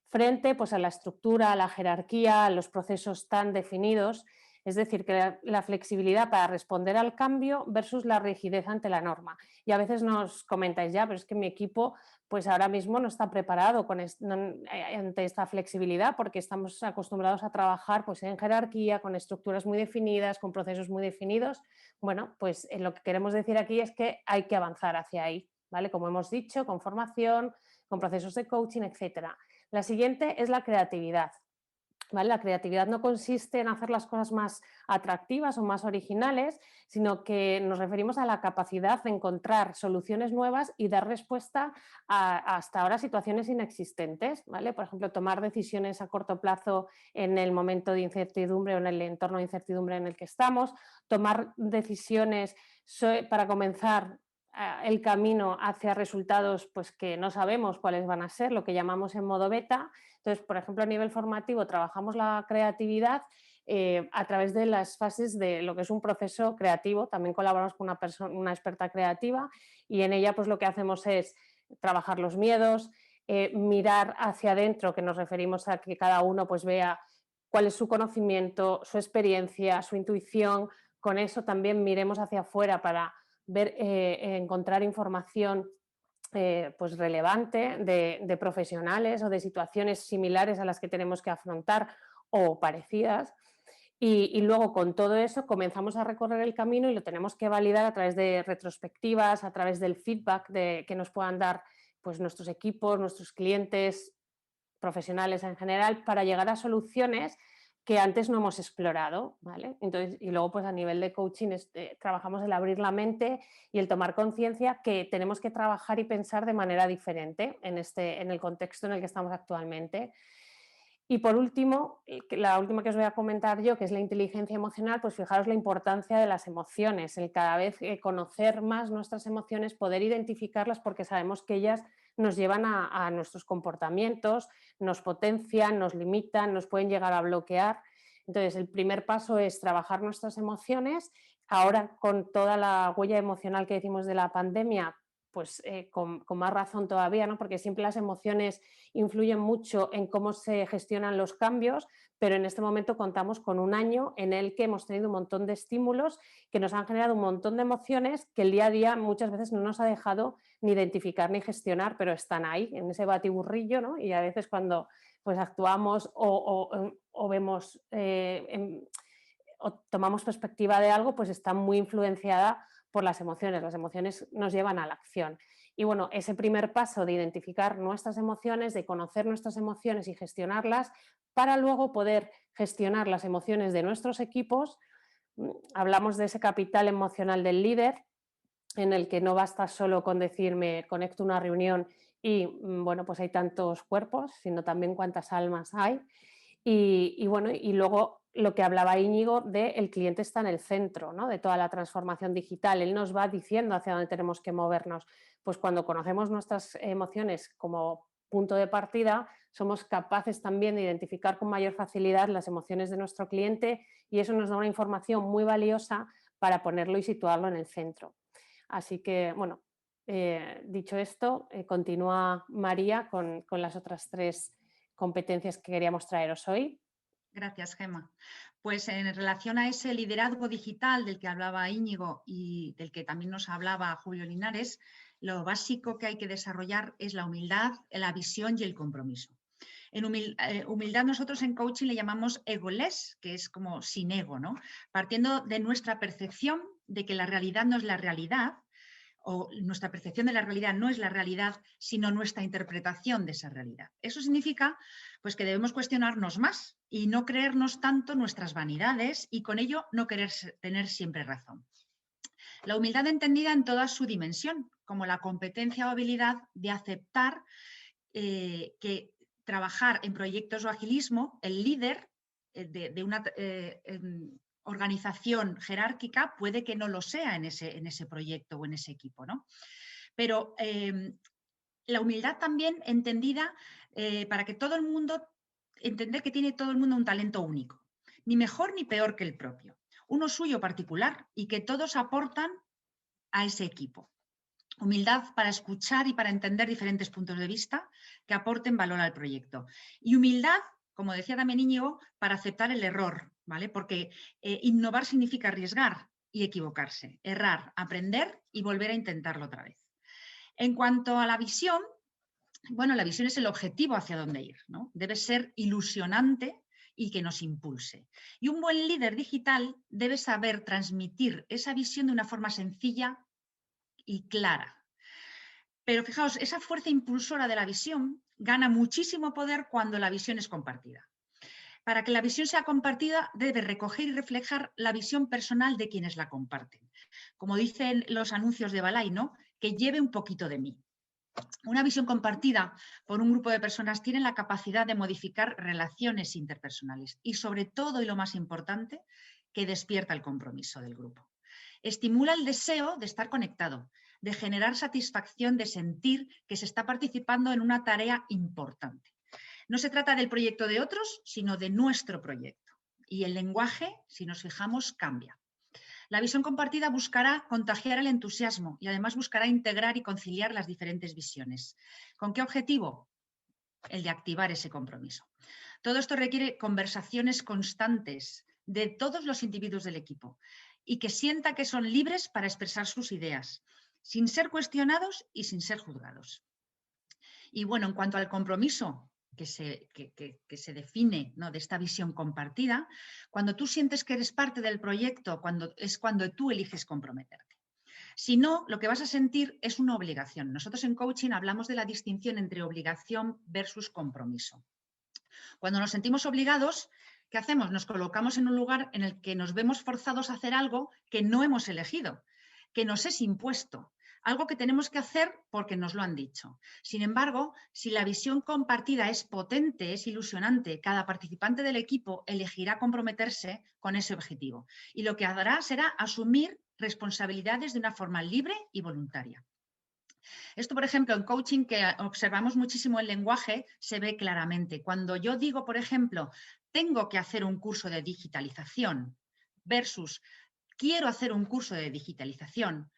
frente pues, a la estructura, a la jerarquía, a los procesos tan definidos. Es decir, que la flexibilidad para responder al cambio versus la rigidez ante la norma. Y a veces nos comentáis ya, pero es que mi equipo pues ahora mismo no está preparado ante esta flexibilidad porque estamos acostumbrados a trabajar pues, en jerarquía, con estructuras muy definidas, con procesos muy definidos. Bueno, pues lo que queremos decir aquí es que hay que avanzar hacia ahí, ¿vale? Como hemos dicho, con formación, con procesos de coaching, etcétera. La siguiente es la creatividad. ¿vale? La creatividad no consiste en hacer las cosas más atractivas o más originales, sino que nos referimos a la capacidad de encontrar soluciones nuevas y dar respuesta a hasta ahora situaciones inexistentes, ¿vale? Por ejemplo, tomar decisiones a corto plazo en el momento de incertidumbre o en el entorno de incertidumbre en el que estamos, tomar decisiones para comenzar el camino hacia resultados pues, que no sabemos cuáles van a ser, lo que llamamos en modo beta. Entonces, por ejemplo, a nivel formativo trabajamos la creatividad a través de las fases de lo que es un proceso creativo. También colaboramos con una experta creativa y en ella pues, lo que hacemos es trabajar los miedos, mirar hacia adentro, que nos referimos a que cada uno pues, vea cuál es su conocimiento, su experiencia, su intuición. Con eso también miremos hacia afuera para ver, encontrar información pues relevante de profesionales o de situaciones similares a las que tenemos que afrontar o parecidas. Y luego con todo eso comenzamos a recorrer el camino y lo tenemos que validar a través de retrospectivas, a través del feedback que nos puedan dar pues, nuestros equipos, nuestros clientes, profesionales en general, para llegar a soluciones que antes no hemos explorado, ¿vale? Entonces, y luego pues a nivel de coaching trabajamos el abrir la mente y el tomar conciencia que tenemos que trabajar y pensar de manera diferente en el contexto en el que estamos actualmente. Y por último, la última que os voy a comentar yo, que es la inteligencia emocional, pues fijaros la importancia de las emociones, el cada vez conocer más nuestras emociones, poder identificarlas porque sabemos que ellas nos llevan a nuestros comportamientos, nos potencian, nos limitan, nos pueden llegar a bloquear. Entonces, el primer paso es trabajar nuestras emociones. Ahora, con toda la huella emocional que decimos de la pandemia, pues con más razón todavía, ¿no? Porque siempre las emociones influyen mucho en cómo se gestionan los cambios, pero en este momento contamos con un año en el que hemos tenido un montón de estímulos que nos han generado un montón de emociones que el día a día muchas veces no nos ha dejado ni identificar ni gestionar, pero están ahí, en ese batiburrillo, ¿no? Y a veces cuando pues, actuamos o vemos o tomamos perspectiva de algo, pues está muy influenciada por las emociones. Las emociones nos llevan a la acción. Y bueno, ese primer paso de identificar nuestras emociones, de conocer nuestras emociones y gestionarlas, para luego poder gestionar las emociones de nuestros equipos. Hablamos de ese capital emocional del líder, en el que no basta solo con decirme conecto una reunión y bueno, pues hay tantos cuerpos, sino también cuántas almas hay. Y bueno, y luego lo que hablaba Íñigo de el cliente está en el centro, ¿no? De toda la transformación digital. Él nos va diciendo hacia dónde tenemos que movernos. Pues cuando conocemos nuestras emociones como punto de partida, somos capaces también de identificar con mayor facilidad las emociones de nuestro cliente y eso nos da una información muy valiosa para ponerlo y situarlo en el centro. Así que, bueno, dicho esto, continúa María con las otras 3 competencias que queríamos traeros hoy. Gracias, Gemma. Pues en relación a ese liderazgo digital del que hablaba Íñigo y del que también nos hablaba Julio Linares, lo básico que hay que desarrollar es la humildad, la visión y el compromiso. En humildad nosotros en coaching le llamamos egoless, que es como sin ego, ¿no? Partiendo de nuestra percepción de que la realidad no es la realidad, o nuestra percepción de la realidad no es la realidad, sino nuestra interpretación de esa realidad. Eso significa pues, que debemos cuestionarnos más y no creernos tanto nuestras vanidades y con ello no querer tener siempre razón. La humildad entendida en toda su dimensión, como la competencia o habilidad de aceptar que trabajar en proyectos o agilismo, el líder de una organización jerárquica puede que no lo sea en ese proyecto o en ese equipo, ¿no? Pero la humildad también entendida para que todo el mundo, entender que tiene todo el mundo un talento único, ni mejor ni peor que el propio, uno suyo particular y que todos aportan a ese equipo. Humildad para escuchar y para entender diferentes puntos de vista que aporten valor al proyecto. Y humildad, como decía también Íñigo, para aceptar el error, ¿vale? Porque innovar significa arriesgar y equivocarse, errar, aprender y volver a intentarlo otra vez. En cuanto a la visión, bueno, la visión es el objetivo hacia dónde ir, ¿no? Debe ser ilusionante y que nos impulse. Y un buen líder digital debe saber transmitir esa visión de una forma sencilla y clara. Pero fijaos, esa fuerza impulsora de la visión gana muchísimo poder cuando la visión es compartida. Para que la visión sea compartida, debe recoger y reflejar la visión personal de quienes la comparten. Como dicen los anuncios de Balay, ¿no? Que lleve un poquito de mí. Una visión compartida por un grupo de personas tiene la capacidad de modificar relaciones interpersonales y, sobre todo, y lo más importante, que despierta el compromiso del grupo. Estimula el deseo de estar conectado, de generar satisfacción, de sentir que se está participando en una tarea importante. No se trata del proyecto de otros, sino de nuestro proyecto. Y el lenguaje, si nos fijamos, cambia. La visión compartida buscará contagiar el entusiasmo y además buscará integrar y conciliar las diferentes visiones. ¿Con qué objetivo? El de activar ese compromiso. Todo esto requiere conversaciones constantes de todos los individuos del equipo y que sientan que son libres para expresar sus ideas, sin ser cuestionados y sin ser juzgados. Y bueno, en cuanto al compromiso que se define, ¿no?, de esta visión compartida, cuando tú sientes que eres parte del proyecto, es cuando tú eliges comprometerte. Si no, lo que vas a sentir es una obligación. Nosotros en coaching hablamos de la distinción entre obligación versus compromiso. Cuando nos sentimos obligados, ¿qué hacemos? Nos colocamos en un lugar en el que nos vemos forzados a hacer algo que no hemos elegido, que nos es impuesto. Algo que tenemos que hacer porque nos lo han dicho. Sin embargo, si la visión compartida es potente, es ilusionante, cada participante del equipo elegirá comprometerse con ese objetivo. Y lo que hará será asumir responsabilidades de una forma libre y voluntaria. Esto, por ejemplo, en coaching, que observamos muchísimo el lenguaje, se ve claramente. Cuando yo digo, por ejemplo, tengo que hacer un curso de digitalización versus quiero hacer un curso de digitalización,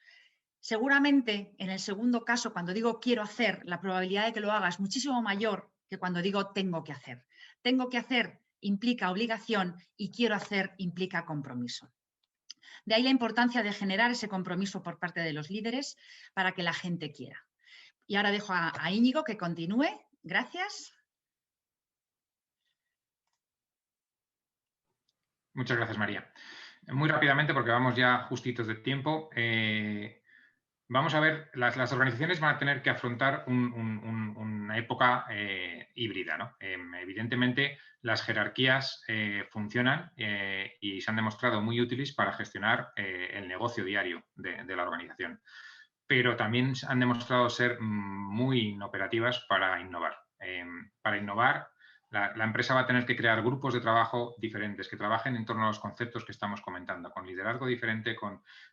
seguramente, en el segundo caso, cuando digo quiero hacer, la probabilidad de que lo haga es muchísimo mayor que cuando digo tengo que hacer. Tengo que hacer implica obligación y quiero hacer implica compromiso. De ahí la importancia de generar ese compromiso por parte de los líderes para que la gente quiera. Y ahora dejo a Íñigo que continúe. Gracias. Muchas gracias, María. Muy rápidamente, porque vamos ya justitos de tiempo. Vamos a ver, las organizaciones van a tener que afrontar una época híbrida, ¿no? Evidentemente, las jerarquías funcionan y se han demostrado muy útiles para gestionar el negocio diario de la organización, pero también han demostrado ser muy inoperativas para innovar. Para innovar, la empresa va a tener que crear grupos de trabajo diferentes, que trabajen en torno a los conceptos que estamos comentando, con liderazgo diferente,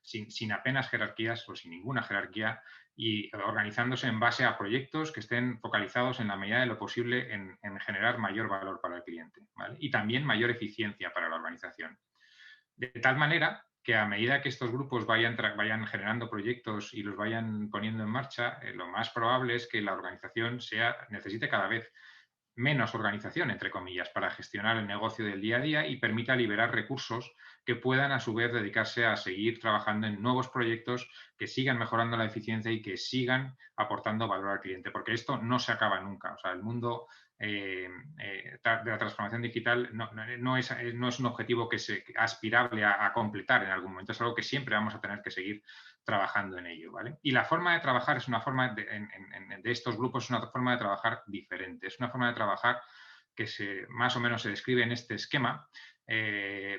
sin apenas jerarquías o sin ninguna jerarquía, y organizándose en base a proyectos que estén focalizados en la medida de lo posible en generar mayor valor para el cliente, ¿vale? Y también mayor eficiencia para la organización. De tal manera que a medida que estos grupos vayan generando proyectos y los vayan poniendo en marcha, lo más probable es que la organización necesite cada vez menos organización, entre comillas, para gestionar el negocio del día a día y permita liberar recursos que puedan a su vez dedicarse a seguir trabajando en nuevos proyectos que sigan mejorando la eficiencia y que sigan aportando valor al cliente, porque esto no se acaba nunca. O sea, el mundo de la transformación digital no es un objetivo que sea aspirable a completar en algún momento, es algo que siempre vamos a tener que seguir trabajando en ello, ¿vale? Y la forma de trabajar es una forma de estos grupos es una forma de trabajar diferente, es una forma de trabajar que más o menos se describe en este esquema.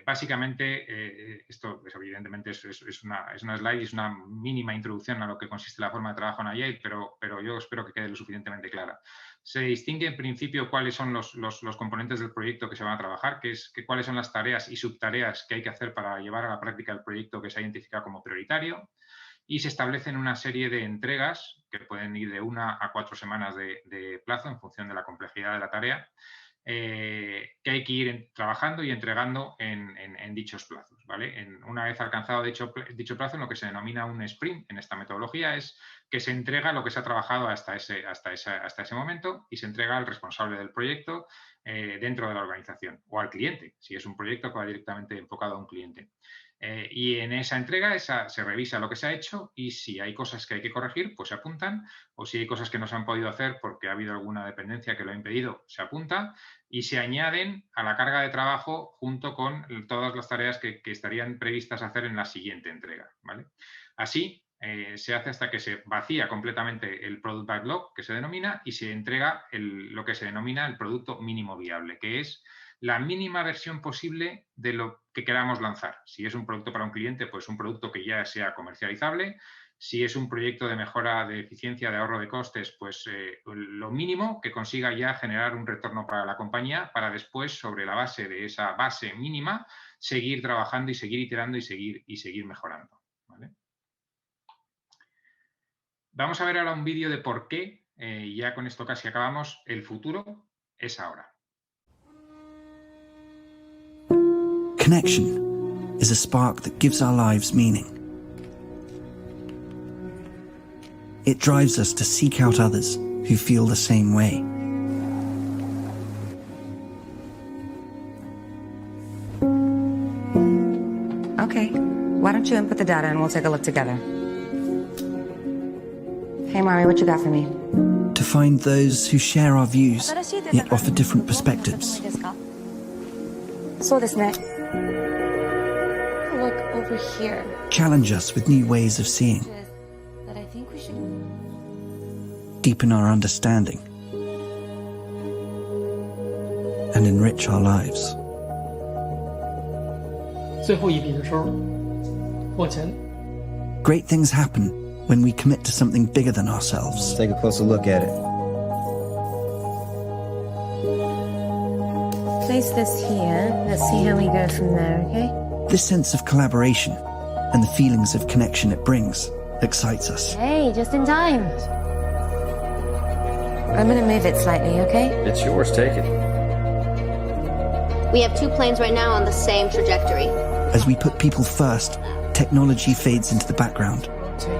Básicamente, esto pues, evidentemente es una slide y es una mínima introducción a lo que consiste la forma de trabajo en Agile, pero yo espero que quede lo suficientemente clara. Se distingue en principio cuáles son los componentes del proyecto que se van a trabajar, cuáles son las tareas y subtareas que hay que hacer para llevar a la práctica el proyecto que se ha identificado como prioritario, y se establecen una serie de entregas que pueden ir de 1 a 4 semanas de plazo en función de la complejidad de la tarea, que hay que ir trabajando y entregando en dichos plazos, ¿vale? Una vez alcanzado dicho plazo, en lo que se denomina un sprint en esta metodología, es que se entrega lo que se ha trabajado hasta ese momento y se entrega al responsable del proyecto dentro de la organización o al cliente, si es un proyecto que va directamente enfocado a un cliente. Y en esa entrega se revisa lo que se ha hecho y si hay cosas que hay que corregir, pues se apuntan, o si hay cosas que no se han podido hacer porque ha habido alguna dependencia que lo ha impedido, se apunta y se añaden a la carga de trabajo junto con todas las tareas que estarían previstas hacer en la siguiente entrega, ¿vale? Así se hace hasta que se vacía completamente el Product Backlog, que se denomina, y se entrega lo que se denomina el producto mínimo viable, que es la mínima versión posible de lo que queramos lanzar. Si es un producto para un cliente, pues un producto que ya sea comercializable. Si es un proyecto de mejora de eficiencia, de ahorro de costes, pues lo mínimo que consiga ya generar un retorno para la compañía, para después, sobre la base de esa base mínima, seguir trabajando y seguir iterando y seguir mejorando, ¿vale? Vamos a ver ahora un vídeo de por qué, ya con esto casi acabamos, el futuro es ahora. Connection is a spark that gives our lives meaning. It drives us to seek out others who feel the same way. Okay, why don't you input the data and we'll take a look together. Hey Mari, what you got for me? To find those who share our views, yet offer different perspectives. Look over here. Challenge us with new ways of seeing. That I think we should... Deepen our understanding. And enrich our lives. 最后一笔的时候，往前。 Great things happen when we commit to something bigger than ourselves. Take a closer look at it. Place this here. Let's see how we go from there, okay? This sense of collaboration and the feelings of connection it brings excites us. Hey, just in time. I'm gonna move it slightly, okay? It's yours, take it. We have 2 planes right now on the same trajectory. As we put people first, technology fades into the background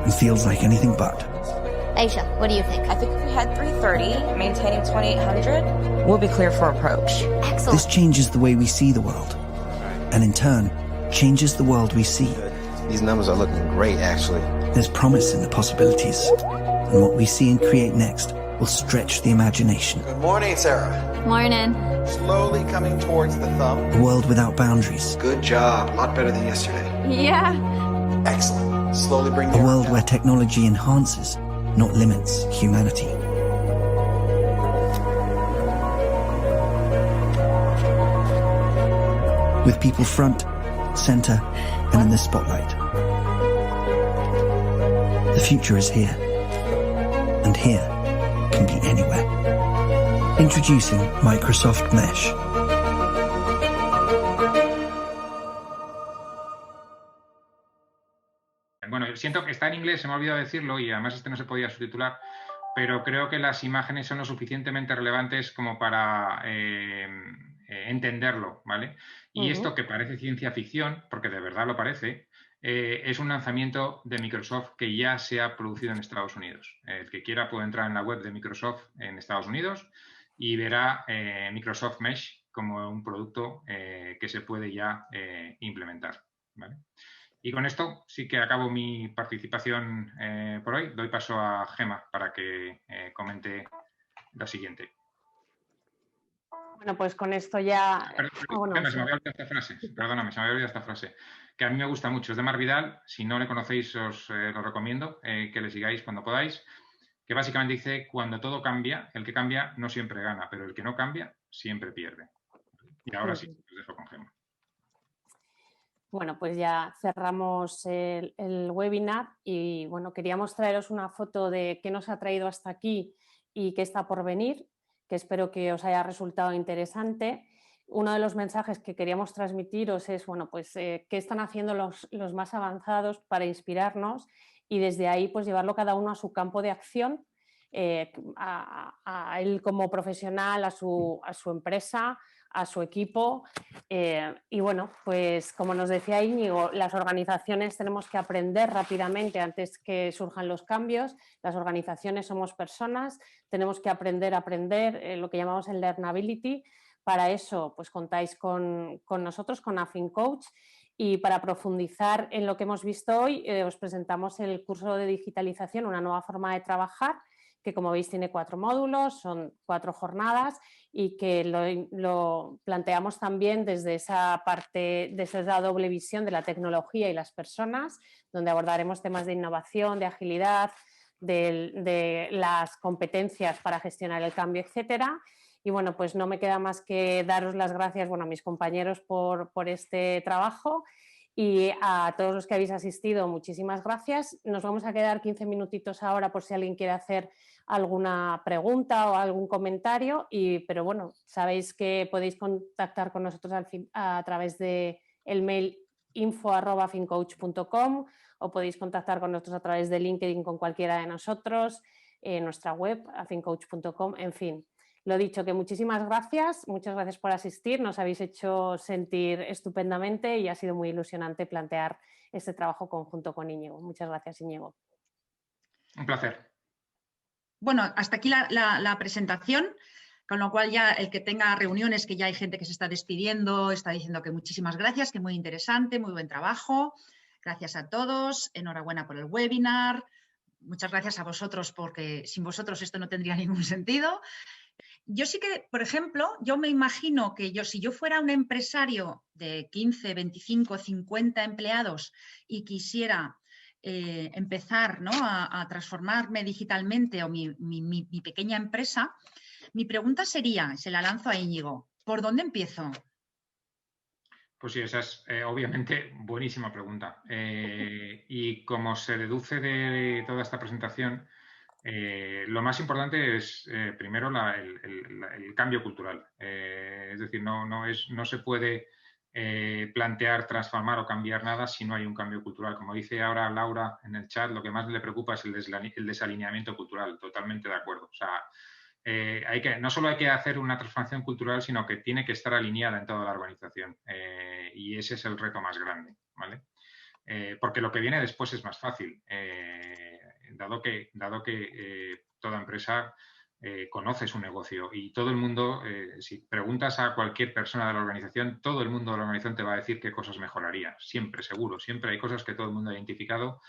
and feels like anything but. Aisha, what do you think? I think if we had 330, maintaining 2800, we'll be clear for approach. Excellent. This changes the way we see the world, and in turn, changes the world we see. These numbers are looking great, actually. There's promise in the possibilities, and what we see and create next will stretch the imagination. Good morning, Sarah. Morning. Slowly coming towards the thumb. A world without boundaries. Good job. A lot better than yesterday. Yeah. Excellent. Slowly bring A world where technology enhances, not limits, humanity. With people front, center, and in the spotlight. The future is here. And here can be anywhere. Introducing Microsoft Mesh. Bueno, siento que está en inglés, se me ha olvidado decirlo y además no se podía subtitular, pero creo que las imágenes son lo suficientemente relevantes como para entenderlo, ¿vale? Y esto que parece ciencia ficción, porque de verdad lo parece, es un lanzamiento de Microsoft que ya se ha producido en Estados Unidos. El que quiera puede entrar en la web de Microsoft en Estados Unidos y verá Microsoft Mesh como un producto que se puede ya implementar, ¿vale? Y con esto sí que acabo mi participación por hoy. Doy paso a Gemma para que comente lo siguiente. Bueno, pues con esto ya... Gemma, se me había olvidado esta frase. Perdóname, se me había olvidado esta frase. Que a mí me gusta mucho. Es de Marc Vidal. Si no le conocéis, os lo recomiendo. Que le sigáis cuando podáis. Que básicamente dice, cuando todo cambia, el que cambia no siempre gana, pero el que no cambia siempre pierde. Y ahora sí, os dejo con Gemma. Bueno, pues ya cerramos el webinar y bueno, queríamos traeros una foto de qué nos ha traído hasta aquí y qué está por venir, que espero que os haya resultado interesante. Uno de los mensajes que queríamos transmitiros es, bueno, pues qué están haciendo los más avanzados para inspirarnos y desde ahí pues llevarlo cada uno a su campo de acción, a él como profesional, a su empresa, a su equipo y bueno, pues como nos decía Íñigo, las organizaciones tenemos que aprender rápidamente antes que surjan los cambios. Las organizaciones somos personas, tenemos que aprender lo que llamamos el learnability. Para eso pues contáis con nosotros, con AFINCoach, y para profundizar en lo que hemos visto hoy os presentamos el curso de digitalización, una nueva forma de trabajar, que como veis tiene 4 módulos, son 4 jornadas y que lo planteamos también desde esa parte, desde esa doble visión de la tecnología y las personas, donde abordaremos temas de innovación, de agilidad, de las competencias para gestionar el cambio, etcétera. Y bueno, pues no me queda más que daros las gracias, bueno, a mis compañeros por este trabajo, y a todos los que habéis asistido, muchísimas gracias. Nos vamos a quedar 15 minutitos ahora por si alguien quiere hacer alguna pregunta o algún comentario, pero bueno, sabéis que podéis contactar con nosotros a través del mail info@fincoach.com, o podéis contactar con nosotros a través de LinkedIn con cualquiera de nosotros, en nuestra web, fincoach.com, en fin. Lo dicho, que muchísimas gracias, muchas gracias por asistir, nos habéis hecho sentir estupendamente y ha sido muy ilusionante plantear este trabajo conjunto con Íñigo. Muchas gracias, Íñigo. Un placer. Bueno, hasta aquí la presentación, con lo cual ya el que tenga reuniones, que ya hay gente que se está despidiendo, está diciendo que muchísimas gracias, que muy interesante, muy buen trabajo. Gracias a todos, enhorabuena por el webinar. Muchas gracias a vosotros, porque sin vosotros esto no tendría ningún sentido. Yo sí que, por ejemplo, yo me imagino que si yo fuera un empresario de 15, 25, 50 empleados y quisiera empezar, ¿no?, a transformarme digitalmente, o mi pequeña empresa, mi pregunta sería, se la lanzo a Íñigo, ¿por dónde empiezo? Pues sí, esa es obviamente buenísima pregunta. Y como se deduce de toda esta presentación, lo más importante es primero el cambio cultural. Es decir, no se puede plantear, transformar o cambiar nada si no hay un cambio cultural. Como dice ahora Laura en el chat, lo que más le preocupa es el desalineamiento cultural. Totalmente de acuerdo. O sea, no solo hay que hacer una transformación cultural, sino que tiene que estar alineada en toda la organización. Y ese es el reto más grande, ¿vale? Porque lo que viene después es más fácil. Dado que toda empresa conoce su negocio y todo el mundo, si preguntas a cualquier persona de la organización, todo el mundo de la organización te va a decir qué cosas mejoraría. Siempre, seguro. Siempre hay cosas que todo el mundo ha identificado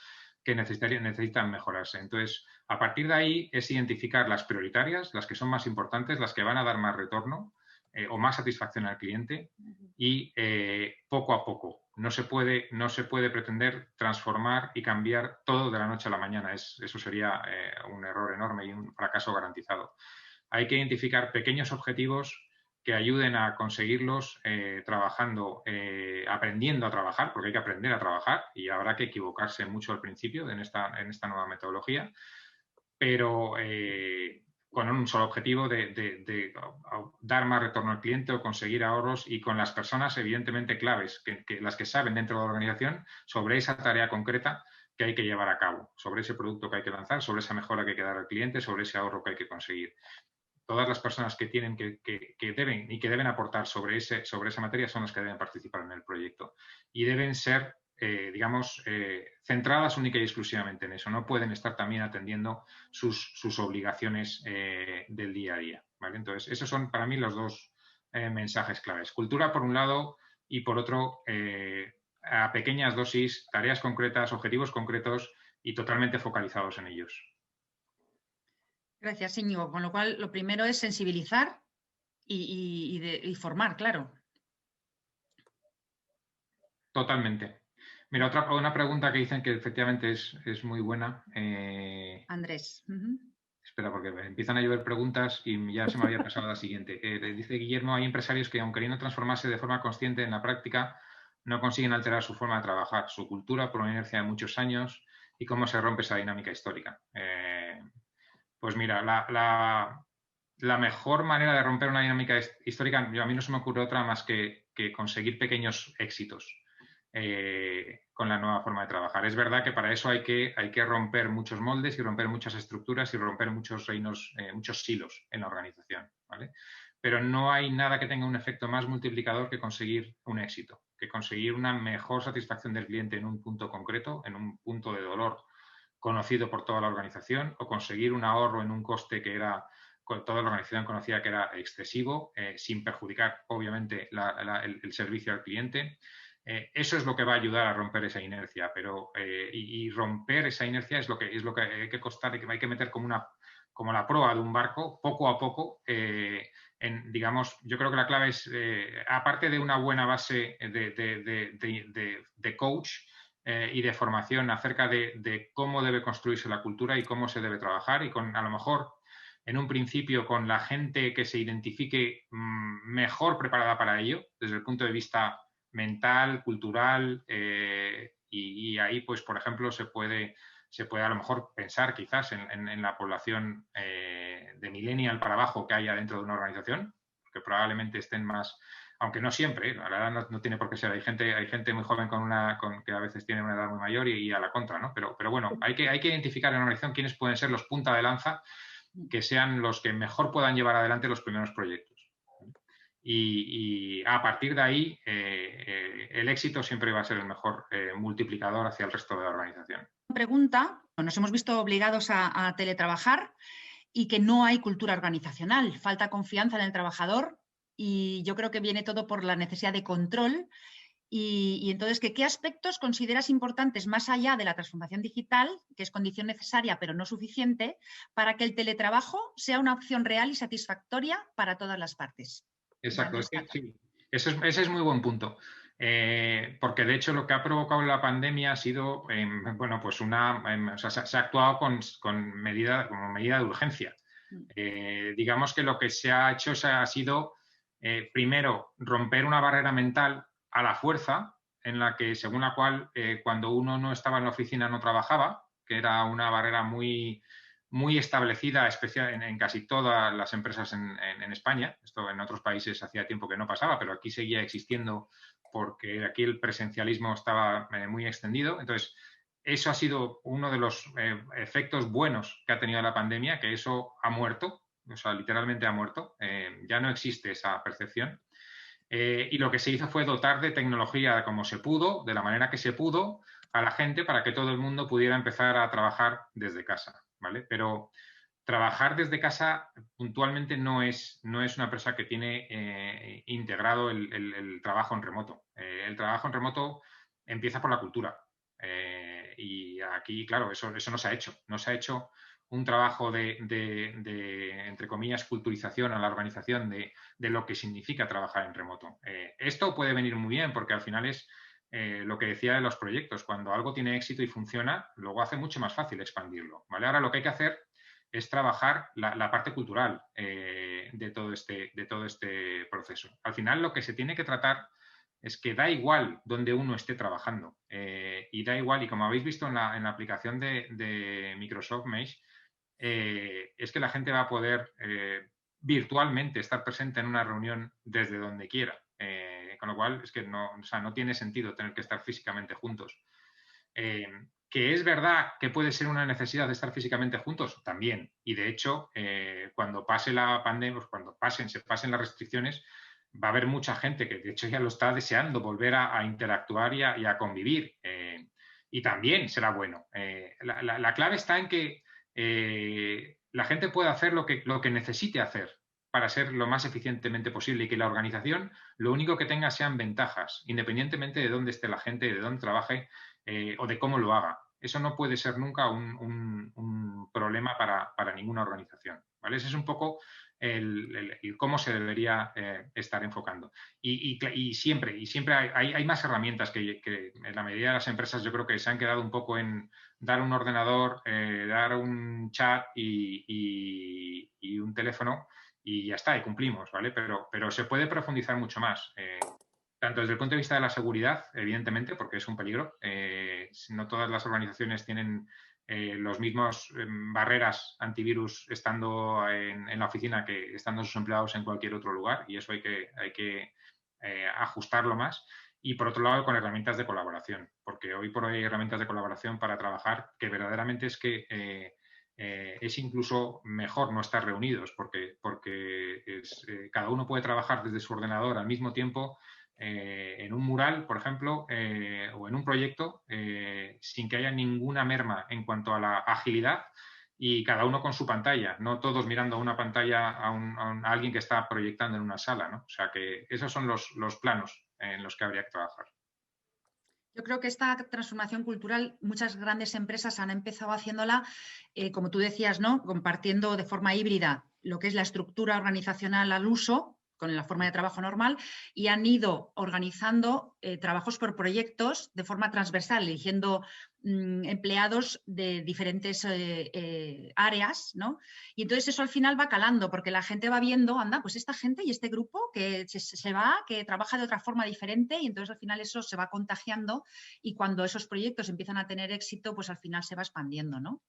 que necesitan mejorarse. Entonces, a partir de ahí es identificar las prioritarias, las que son más importantes, las que van a dar más retorno o más satisfacción al cliente, y poco a poco. No se puede pretender transformar y cambiar todo de la noche a la mañana. Eso sería un error enorme y un fracaso garantizado. Hay que identificar pequeños objetivos que ayuden a conseguirlos trabajando, aprendiendo a trabajar, porque hay que aprender a trabajar y habrá que equivocarse mucho al principio en esta nueva metodología, pero con un solo objetivo de dar más retorno al cliente o conseguir ahorros, y con las personas evidentemente claves, las que saben dentro de la organización sobre esa tarea concreta que hay que llevar a cabo, sobre ese producto que hay que lanzar, sobre esa mejora que hay que dar al cliente, sobre ese ahorro que hay que conseguir. Todas las personas que tienen que deben aportar sobre esa materia son las que deben participar en el proyecto, y deben ser centradas única y exclusivamente en eso. No pueden estar también atendiendo sus obligaciones del día a día, ¿vale? Entonces, esos son para mí los dos mensajes claves. Cultura por un lado, y por otro, a pequeñas dosis, tareas concretas, objetivos concretos y totalmente focalizados en ellos. Gracias, Íñigo. Con lo cual, lo primero es sensibilizar y formar, claro. Totalmente. Mira, una pregunta que dicen que efectivamente es muy buena. Andrés. Espera, porque empiezan a llover preguntas y ya se me había pasado la siguiente. Dice Guillermo, hay empresarios que, aun queriendo transformarse de forma consciente en la práctica, no consiguen alterar su forma de trabajar, su cultura por una inercia de muchos años, y cómo se rompe esa dinámica histórica. Pues mira, la mejor manera de romper una dinámica histórica, a mí no se me ocurre otra más que conseguir pequeños éxitos con la nueva forma de trabajar. Es verdad que para eso hay que romper muchos moldes y romper muchas estructuras y romper muchos reinos, muchos silos en la organización, ¿vale? Pero no hay nada que tenga un efecto más multiplicador que conseguir un éxito, que conseguir una mejor satisfacción del cliente en un punto concreto, en un punto de dolor conocido por toda la organización, o conseguir un ahorro en un coste que toda la organización conocía que era excesivo, sin perjudicar, obviamente, el servicio al cliente. Eso es lo que va a ayudar a romper esa inercia, y romper esa inercia es lo que hay que costar, hay que meter como la proa de un barco, poco a poco. Yo creo que la clave es, aparte de una buena base de coach y de formación acerca de cómo debe construirse la cultura y cómo se debe trabajar, y con a lo mejor en un principio con la gente que se identifique mejor preparada para ello, desde el punto de vista mental, cultural, y ahí, pues, por ejemplo, se puede a lo mejor pensar quizás en la población de millennial para abajo que haya dentro de una organización, que probablemente estén más, aunque no siempre, la edad no tiene por qué ser, hay gente muy joven que a veces tiene una edad muy mayor y a la contra, ¿no? Pero bueno, hay que identificar en una organización quiénes pueden ser los punta de lanza que sean los que mejor puedan llevar adelante los primeros proyectos. Y a partir de ahí, el éxito siempre va a ser el mejor multiplicador hacia el resto de la organización. Pregunta, nos hemos visto obligados a teletrabajar y que no hay cultura organizacional, falta confianza en el trabajador y yo creo que viene todo por la necesidad de control. Y entonces, ¿qué aspectos consideras importantes más allá de la transformación digital, que es condición necesaria pero no suficiente, para que el teletrabajo sea una opción real y satisfactoria para todas las partes? Exacto, sí, ese es muy buen punto. Porque de hecho lo que ha provocado la pandemia ha sido, bueno, pues se ha actuado como medida de urgencia. Digamos que lo que se ha hecho ha sido, primero, romper una barrera mental a la fuerza, en la que, según la cual, cuando uno no estaba en la oficina no trabajaba, que era una barrera muy establecida, especial en casi todas las empresas en España. Esto en otros países hacía tiempo que no pasaba, pero aquí seguía existiendo porque aquí el presencialismo estaba muy extendido. Entonces, eso ha sido uno de los efectos buenos que ha tenido la pandemia, que eso ha muerto, o sea, literalmente ha muerto. Ya no existe esa percepción. Y lo que se hizo fue dotar de tecnología como se pudo, de la manera que se pudo, a la gente para que todo el mundo pudiera empezar a trabajar desde casa, ¿vale? Pero trabajar desde casa puntualmente no es una empresa que tiene integrado el trabajo en remoto. El trabajo en remoto empieza por la cultura. Y aquí, claro, eso no se ha hecho. No se ha hecho un trabajo de entre comillas, culturización a la organización de lo que significa trabajar en remoto. Esto puede venir muy bien porque al final es lo que decía de los proyectos. Cuando algo tiene éxito y funciona, luego hace mucho más fácil expandirlo, ¿vale? Ahora lo que hay que hacer es trabajar la parte cultural de todo este proceso. Al final lo que se tiene que tratar es que da igual donde uno esté trabajando y da igual, y como habéis visto en la aplicación de Microsoft Mesh, es que la gente va a poder virtualmente estar presente en una reunión desde donde quiera. Con lo cual es que no tiene sentido tener que estar físicamente juntos. Que es verdad que puede ser una necesidad de estar físicamente juntos, también. Y de hecho, cuando pase la pandemia, cuando se pasen las restricciones, va a haber mucha gente que de hecho ya lo está deseando volver a interactuar y a convivir. Y también será bueno. La clave está en que la gente pueda hacer lo que necesite hacer para ser lo más eficientemente posible y que la organización lo único que tenga sean ventajas, independientemente de dónde esté la gente, de dónde trabaje o de cómo lo haga. Eso no puede ser nunca un problema para ninguna organización, ¿vale? Ese es un poco el cómo se debería estar enfocando. Y siempre hay más herramientas que en la mayoría de las empresas yo creo que se han quedado un poco en dar un ordenador, dar un chat y un teléfono y ya está, y cumplimos, ¿vale? Pero se puede profundizar mucho más. Tanto desde el punto de vista de la seguridad, evidentemente, porque es un peligro. No todas las organizaciones tienen los mismos barreras antivirus estando en la oficina que estando sus empleados en cualquier otro lugar, y eso hay que ajustarlo más. Y por otro lado, con herramientas de colaboración, porque hoy por hoy hay herramientas de colaboración para trabajar que verdaderamente es que es incluso mejor no estar reunidos, porque cada uno puede trabajar desde su ordenador al mismo tiempo en un mural, por ejemplo, o en un proyecto, sin que haya ninguna merma en cuanto a la agilidad y cada uno con su pantalla, no todos mirando a una pantalla a alguien que está proyectando en una sala, ¿no? O sea que esos son los planos en los que habría que trabajar. Yo creo que esta transformación cultural, muchas grandes empresas han empezado haciéndola, como tú decías, ¿no? Compartiendo de forma híbrida lo que es la estructura organizacional al uso, con la forma de trabajo normal y han ido organizando trabajos por proyectos de forma transversal, eligiendo empleados de diferentes áreas, ¿no? Y entonces eso al final va calando, porque la gente va viendo, anda, pues esta gente y este grupo que se va, que trabaja de otra forma diferente, y entonces al final eso se va contagiando, y cuando esos proyectos empiezan a tener éxito, pues al final se va expandiendo, ¿no?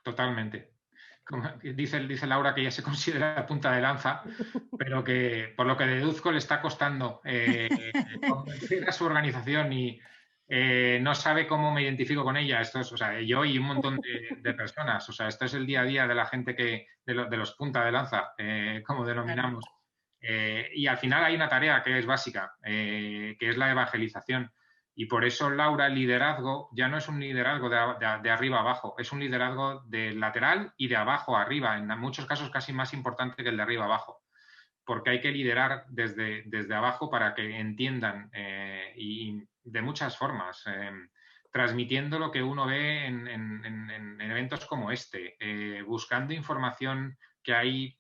Totalmente. Como dice Laura que ya se considera la punta de lanza, pero que por lo que deduzco le está costando convencer a su organización y no sabe cómo me identifico con ella. Esto es, o sea, yo y un montón de personas. O sea, esto es el día a día de la gente de los punta de lanza, como denominamos. Y al final hay una tarea que es básica, que es la evangelización. Y por eso, Laura, el liderazgo ya no es un liderazgo de arriba a abajo, es un liderazgo de lateral y de abajo a arriba, en muchos casos casi más importante que el de arriba a abajo, porque hay que liderar desde abajo para que entiendan y de muchas formas, transmitiendo lo que uno ve en eventos como este, buscando información que hay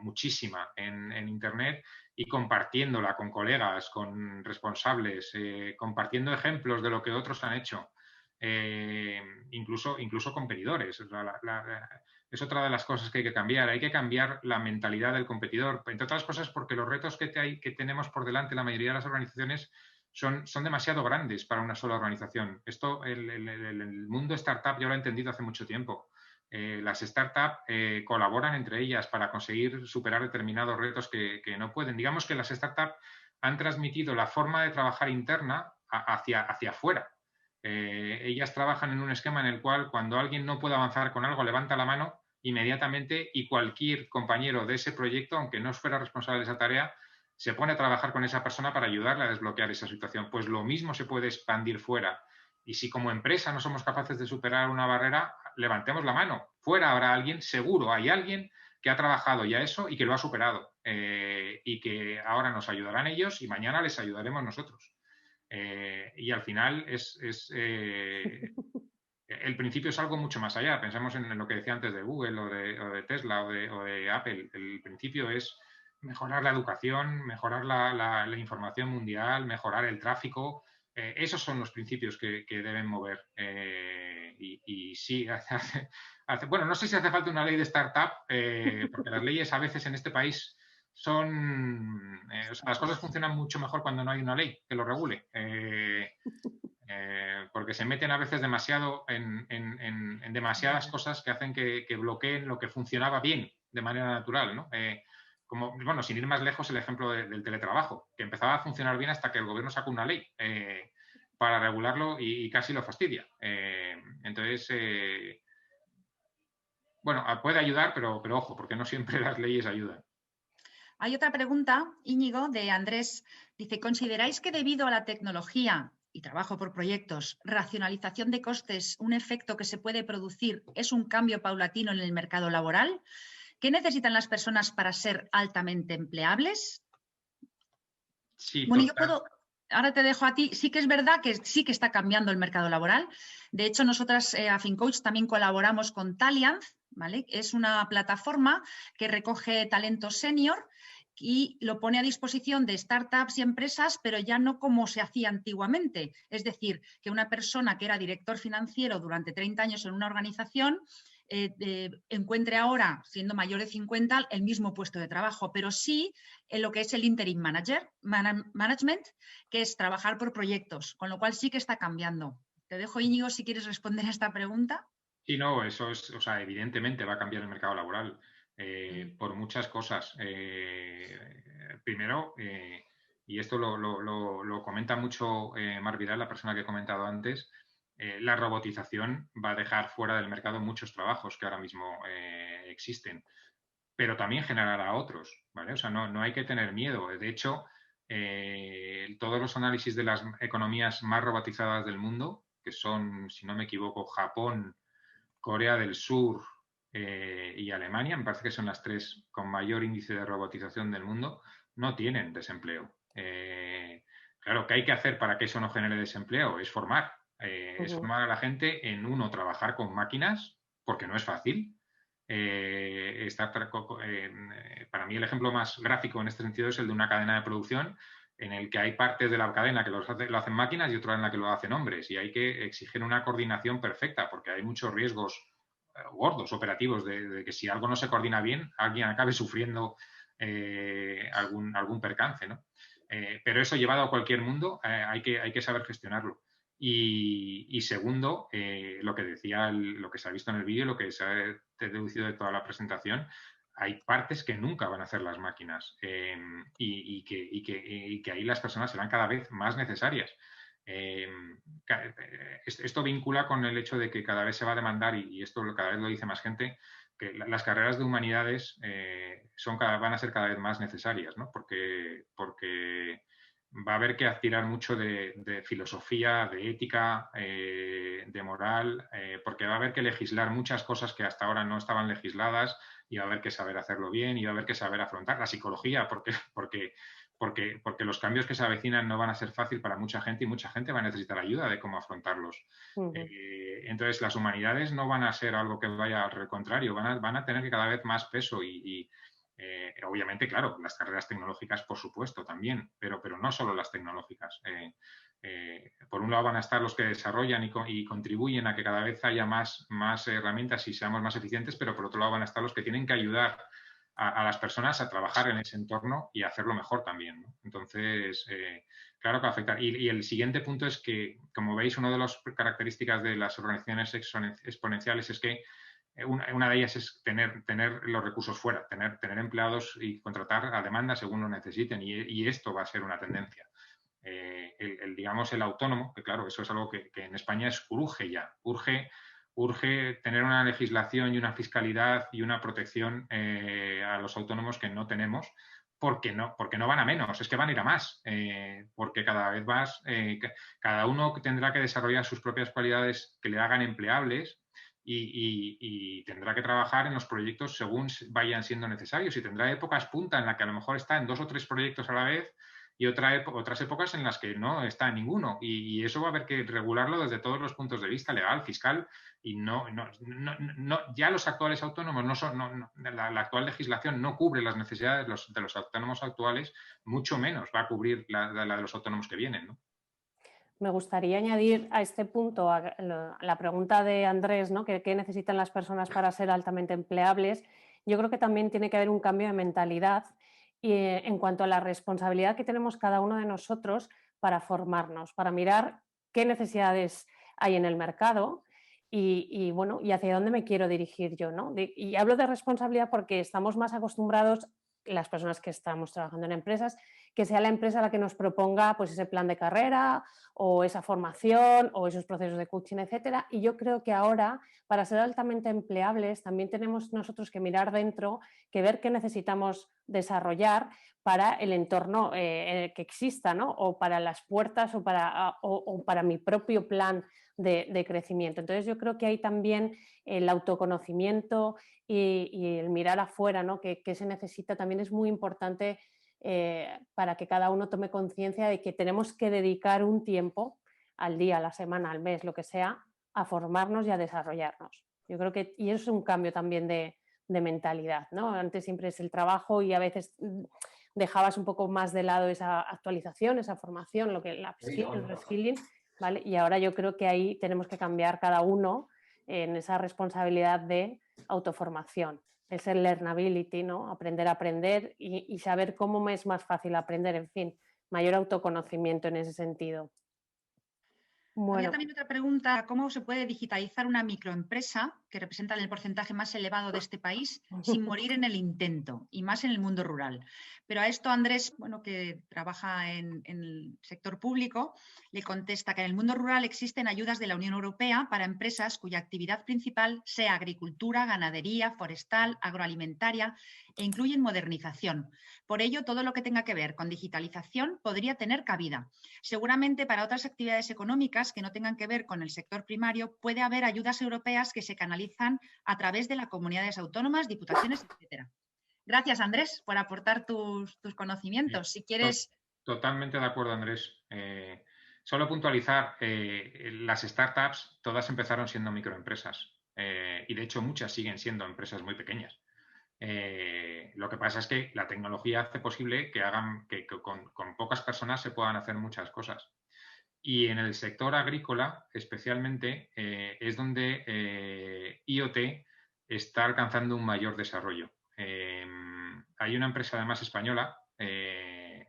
muchísima en Internet y compartiéndola con colegas, con responsables, compartiendo ejemplos de lo que otros han hecho, incluso competidores. O sea, es otra de las cosas que hay que cambiar. Hay que cambiar la mentalidad del competidor, entre otras cosas porque los retos que tenemos por delante la mayoría de las organizaciones son demasiado grandes para una sola organización. Esto, el mundo startup, yo lo he entendido hace mucho tiempo. Las startups colaboran entre ellas para conseguir superar determinados retos que no pueden. Digamos que las startups han transmitido la forma de trabajar interna hacia afuera. Ellas trabajan en un esquema en el cual cuando alguien no puede avanzar con algo, levanta la mano inmediatamente y cualquier compañero de ese proyecto, aunque no fuera responsable de esa tarea, se pone a trabajar con esa persona para ayudarle a desbloquear esa situación. Pues lo mismo se puede expandir fuera. Y si como empresa no somos capaces de superar una barrera, levantemos la mano. Fuera habrá alguien, seguro hay alguien que ha trabajado ya eso y que lo ha superado. Y que ahora nos ayudarán ellos y mañana les ayudaremos nosotros. Y al final el principio es algo mucho más allá. Pensemos en lo que decía antes de Google o de Tesla o de Apple. El principio es mejorar la educación, mejorar la información mundial, mejorar el tráfico. Esos son los principios que deben mover. Y sí, bueno, no sé si hace falta una ley de startup, porque las leyes a veces en este país son... o sea, las cosas funcionan mucho mejor cuando no hay una ley que lo regule. Porque se meten a veces demasiado en demasiadas cosas que hacen que bloqueen lo que funcionaba bien de manera natural, ¿no? Como, bueno, sin ir más lejos, el ejemplo del teletrabajo, que empezaba a funcionar bien hasta que el gobierno sacó una ley para regularlo y casi lo fastidia. Entonces, bueno, puede ayudar, pero ojo, porque no siempre las leyes ayudan. Hay otra pregunta, Íñigo, de Andrés. Dice, ¿consideráis que debido a la tecnología y trabajo por proyectos, racionalización de costes, un efecto que se puede producir es un cambio paulatino en el mercado laboral? ¿Qué necesitan las personas para ser altamente empleables? Sí, bueno, yo puedo... Ahora te dejo a ti. Sí que es verdad que sí que está cambiando el mercado laboral. De hecho, nosotras a FinCoach también colaboramos con Talianz, ¿vale? Es una plataforma que recoge talento senior y lo pone a disposición de startups y empresas, pero ya no como se hacía antiguamente. Es decir, que una persona que era director financiero durante 30 años en una organización encuentre ahora, siendo mayor de 50, el mismo puesto de trabajo, pero sí en lo que es el interim management, que es trabajar por proyectos, con lo cual sí que está cambiando. Te dejo, Íñigo, si quieres responder a esta pregunta. Sí, no, eso es, o sea, evidentemente va a cambiar el mercado laboral por muchas cosas. Primero, y esto lo comenta mucho Mar Vidal, la persona que he comentado antes, la robotización va a dejar fuera del mercado muchos trabajos que ahora mismo existen, pero también generará otros, ¿vale? O sea, no hay que tener miedo. De hecho, todos los análisis de las economías más robotizadas del mundo, que son, si no me equivoco, Japón, Corea del Sur y Alemania, me parece que son las tres con mayor índice de robotización del mundo, no tienen desempleo. Claro, ¿qué hay que hacer para que eso no genere desempleo? Es formar. Es formar a la gente en, uno, trabajar con máquinas, porque no es fácil. Para mí el ejemplo más gráfico en este sentido es el de una cadena de producción en el que hay partes de la cadena que lo hacen máquinas y otra en la que lo hacen hombres. Y hay que exigir una coordinación perfecta porque hay muchos riesgos gordos, operativos, de que si algo no se coordina bien, alguien acabe sufriendo algún percance, ¿no? Pero eso llevado a cualquier mundo hay que saber gestionarlo. Y segundo, lo que decía, lo que se ha visto en el vídeo, lo que se ha deducido de toda la presentación, hay partes que nunca van a hacer las máquinas y que ahí las personas serán cada vez más necesarias. Esto vincula con el hecho de que cada vez se va a demandar, y esto cada vez lo dice más gente, que las carreras de humanidades van a ser cada vez más necesarias, ¿no? Porque va a haber que tirar mucho de filosofía, de ética, de moral, porque va a haber que legislar muchas cosas que hasta ahora no estaban legisladas, y va a haber que saber hacerlo bien, y va a haber que saber afrontar la psicología, porque los cambios que se avecinan no van a ser fácil para mucha gente, y mucha gente va a necesitar ayuda de cómo afrontarlos. Entonces, las humanidades no van a ser algo que vaya al contrario, van a tener que cada vez más peso y obviamente, claro, las carreras tecnológicas, por supuesto, también, pero no solo las tecnológicas. Por un lado van a estar los que desarrollan y contribuyen a que cada vez haya más herramientas y seamos más eficientes, pero por otro lado van a estar los que tienen que ayudar a las personas a trabajar en ese entorno y a hacerlo mejor también, ¿no? Entonces, claro que va a afectar. Y el siguiente punto es que, como veis, una de las características de las organizaciones exponenciales es que una de ellas es tener los recursos fuera, tener empleados y contratar a demanda según lo necesiten, y esto va a ser una tendencia. Digamos, el autónomo, que claro, eso es algo que en España urge ya, urge tener una legislación y una fiscalidad y una protección a los autónomos que no tenemos, porque no van a menos, es que van a ir a más, porque cada vez más, cada uno tendrá que desarrollar sus propias cualidades que le hagan empleables, y tendrá que trabajar en los proyectos según vayan siendo necesarios, y tendrá épocas punta en las que a lo mejor está en 2 o 3 proyectos a la vez, y otras épocas en las que no está en ninguno, y eso va a haber que regularlo desde todos los puntos de vista, legal, fiscal, y ya los actuales autónomos la actual legislación no cubre las necesidades de los autónomos actuales, mucho menos va a cubrir la de los autónomos que vienen, ¿no? Me gustaría añadir a este punto a la pregunta de Andrés, ¿no? ¿Qué necesitan las personas para ser altamente empleables? Yo creo que también tiene que haber un cambio de mentalidad en cuanto a la responsabilidad que tenemos cada uno de nosotros para formarnos, para mirar qué necesidades hay en el mercado y hacia dónde me quiero dirigir yo, ¿no? Y hablo de responsabilidad porque estamos más acostumbrados, las personas que estamos trabajando en empresas, que sea la empresa la que nos proponga pues ese plan de carrera o esa formación o esos procesos de coaching, etcétera. Y yo creo que ahora, para ser altamente empleables, también tenemos nosotros que mirar dentro, que ver qué necesitamos desarrollar para el entorno que exista, ¿no? O para las puertas o para mi propio plan de crecimiento. Entonces yo creo que hay también el autoconocimiento y el mirar afuera, ¿no? que se necesita, también es muy importante para que cada uno tome conciencia de que tenemos que dedicar un tiempo al día, a la semana, al mes, lo que sea, a formarnos y a desarrollarnos. Yo creo que, y eso es un cambio también de mentalidad, ¿no? Antes siempre es el trabajo y a veces dejabas un poco más de lado esa actualización, esa formación, el reskilling, ¿vale? Y ahora yo creo que ahí tenemos que cambiar cada uno en esa responsabilidad de autoformación. Es el learnability, ¿no? Aprender a aprender y saber cómo me es más fácil aprender, en fin, mayor autoconocimiento en ese sentido. Bueno. Había también otra pregunta, ¿cómo se puede digitalizar una microempresa que representa el porcentaje más elevado de este país sin morir en el intento, y más en el mundo rural? Pero a esto Andrés, que trabaja en el sector público, le contesta que en el mundo rural existen ayudas de la Unión Europea para empresas cuya actividad principal sea agricultura, ganadería, forestal, agroalimentaria e incluyen modernización. Por ello, todo lo que tenga que ver con digitalización podría tener cabida. Seguramente para otras actividades económicas que no tengan que ver con el sector primario puede haber ayudas europeas que se canalizan a través de las comunidades autónomas, diputaciones, etcétera. Gracias, Andrés, por aportar tus conocimientos. Si quieres... Totalmente de acuerdo, Andrés. Solo puntualizar, las startups todas empezaron siendo microempresas. y de hecho muchas siguen siendo empresas muy pequeñas. Lo que pasa es que la tecnología hace posible que con pocas personas se puedan hacer muchas cosas. Y en el sector agrícola, especialmente, es donde IoT está alcanzando un mayor desarrollo. Hay una empresa además española que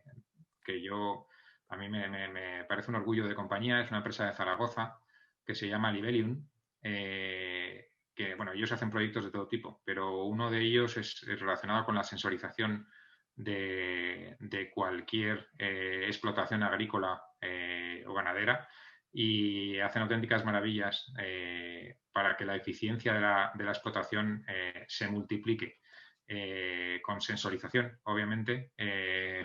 a mí me parece un orgullo de compañía, es una empresa de Zaragoza que se llama Libelium, que, bueno, ellos hacen proyectos de todo tipo, pero uno de ellos es relacionado con la sensorización de cualquier explotación agrícola o ganadera, y hacen auténticas maravillas para que la eficiencia de la explotación se multiplique con sensorización, obviamente,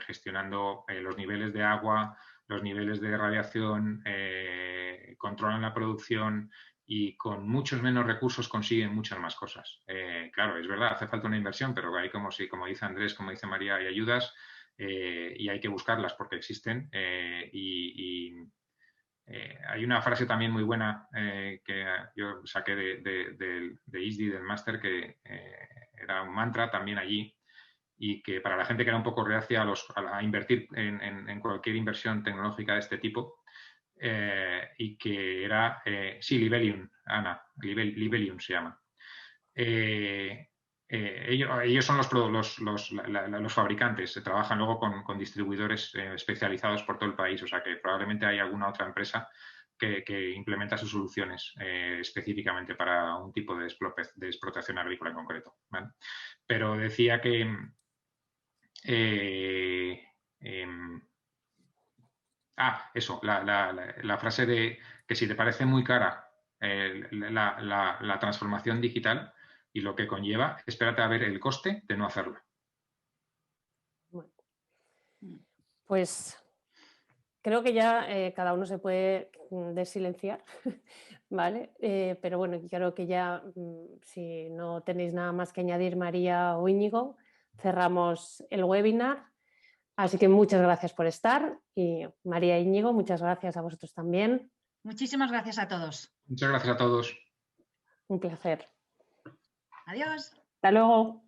gestionando los niveles de agua, los niveles de radiación, controlan la producción y con muchos menos recursos consiguen muchas más cosas. Claro, es verdad, hace falta una inversión, pero hay como dice Andrés, como dice María, hay ayudas y hay que buscarlas porque existen. Hay una frase también muy buena que yo saqué de ISDI, del máster, que era un mantra también allí, y que para la gente que era un poco reacia a invertir en cualquier inversión tecnológica de este tipo, y que era, sí, Libelium, Ana, Libelium se llama. Ellos son los fabricantes, trabajan luego con distribuidores especializados por todo el país, o sea que probablemente hay alguna otra empresa que implementa sus soluciones específicamente para un tipo de explotación agrícola en concreto, ¿vale? Pero decía que eso, la frase de que si te parece muy cara la transformación digital y lo que conlleva, espérate a ver el coste de no hacerlo. Bueno, pues creo que ya cada uno se puede desilenciar, ¿vale? Pero bueno, creo que ya, si no tenéis nada más que añadir, María o Íñigo, cerramos el webinar. Así que muchas gracias por estar, y María e Íñigo, muchas gracias a vosotros también. Muchísimas gracias a todos. Muchas gracias a todos. Un placer. Adiós. Hasta luego.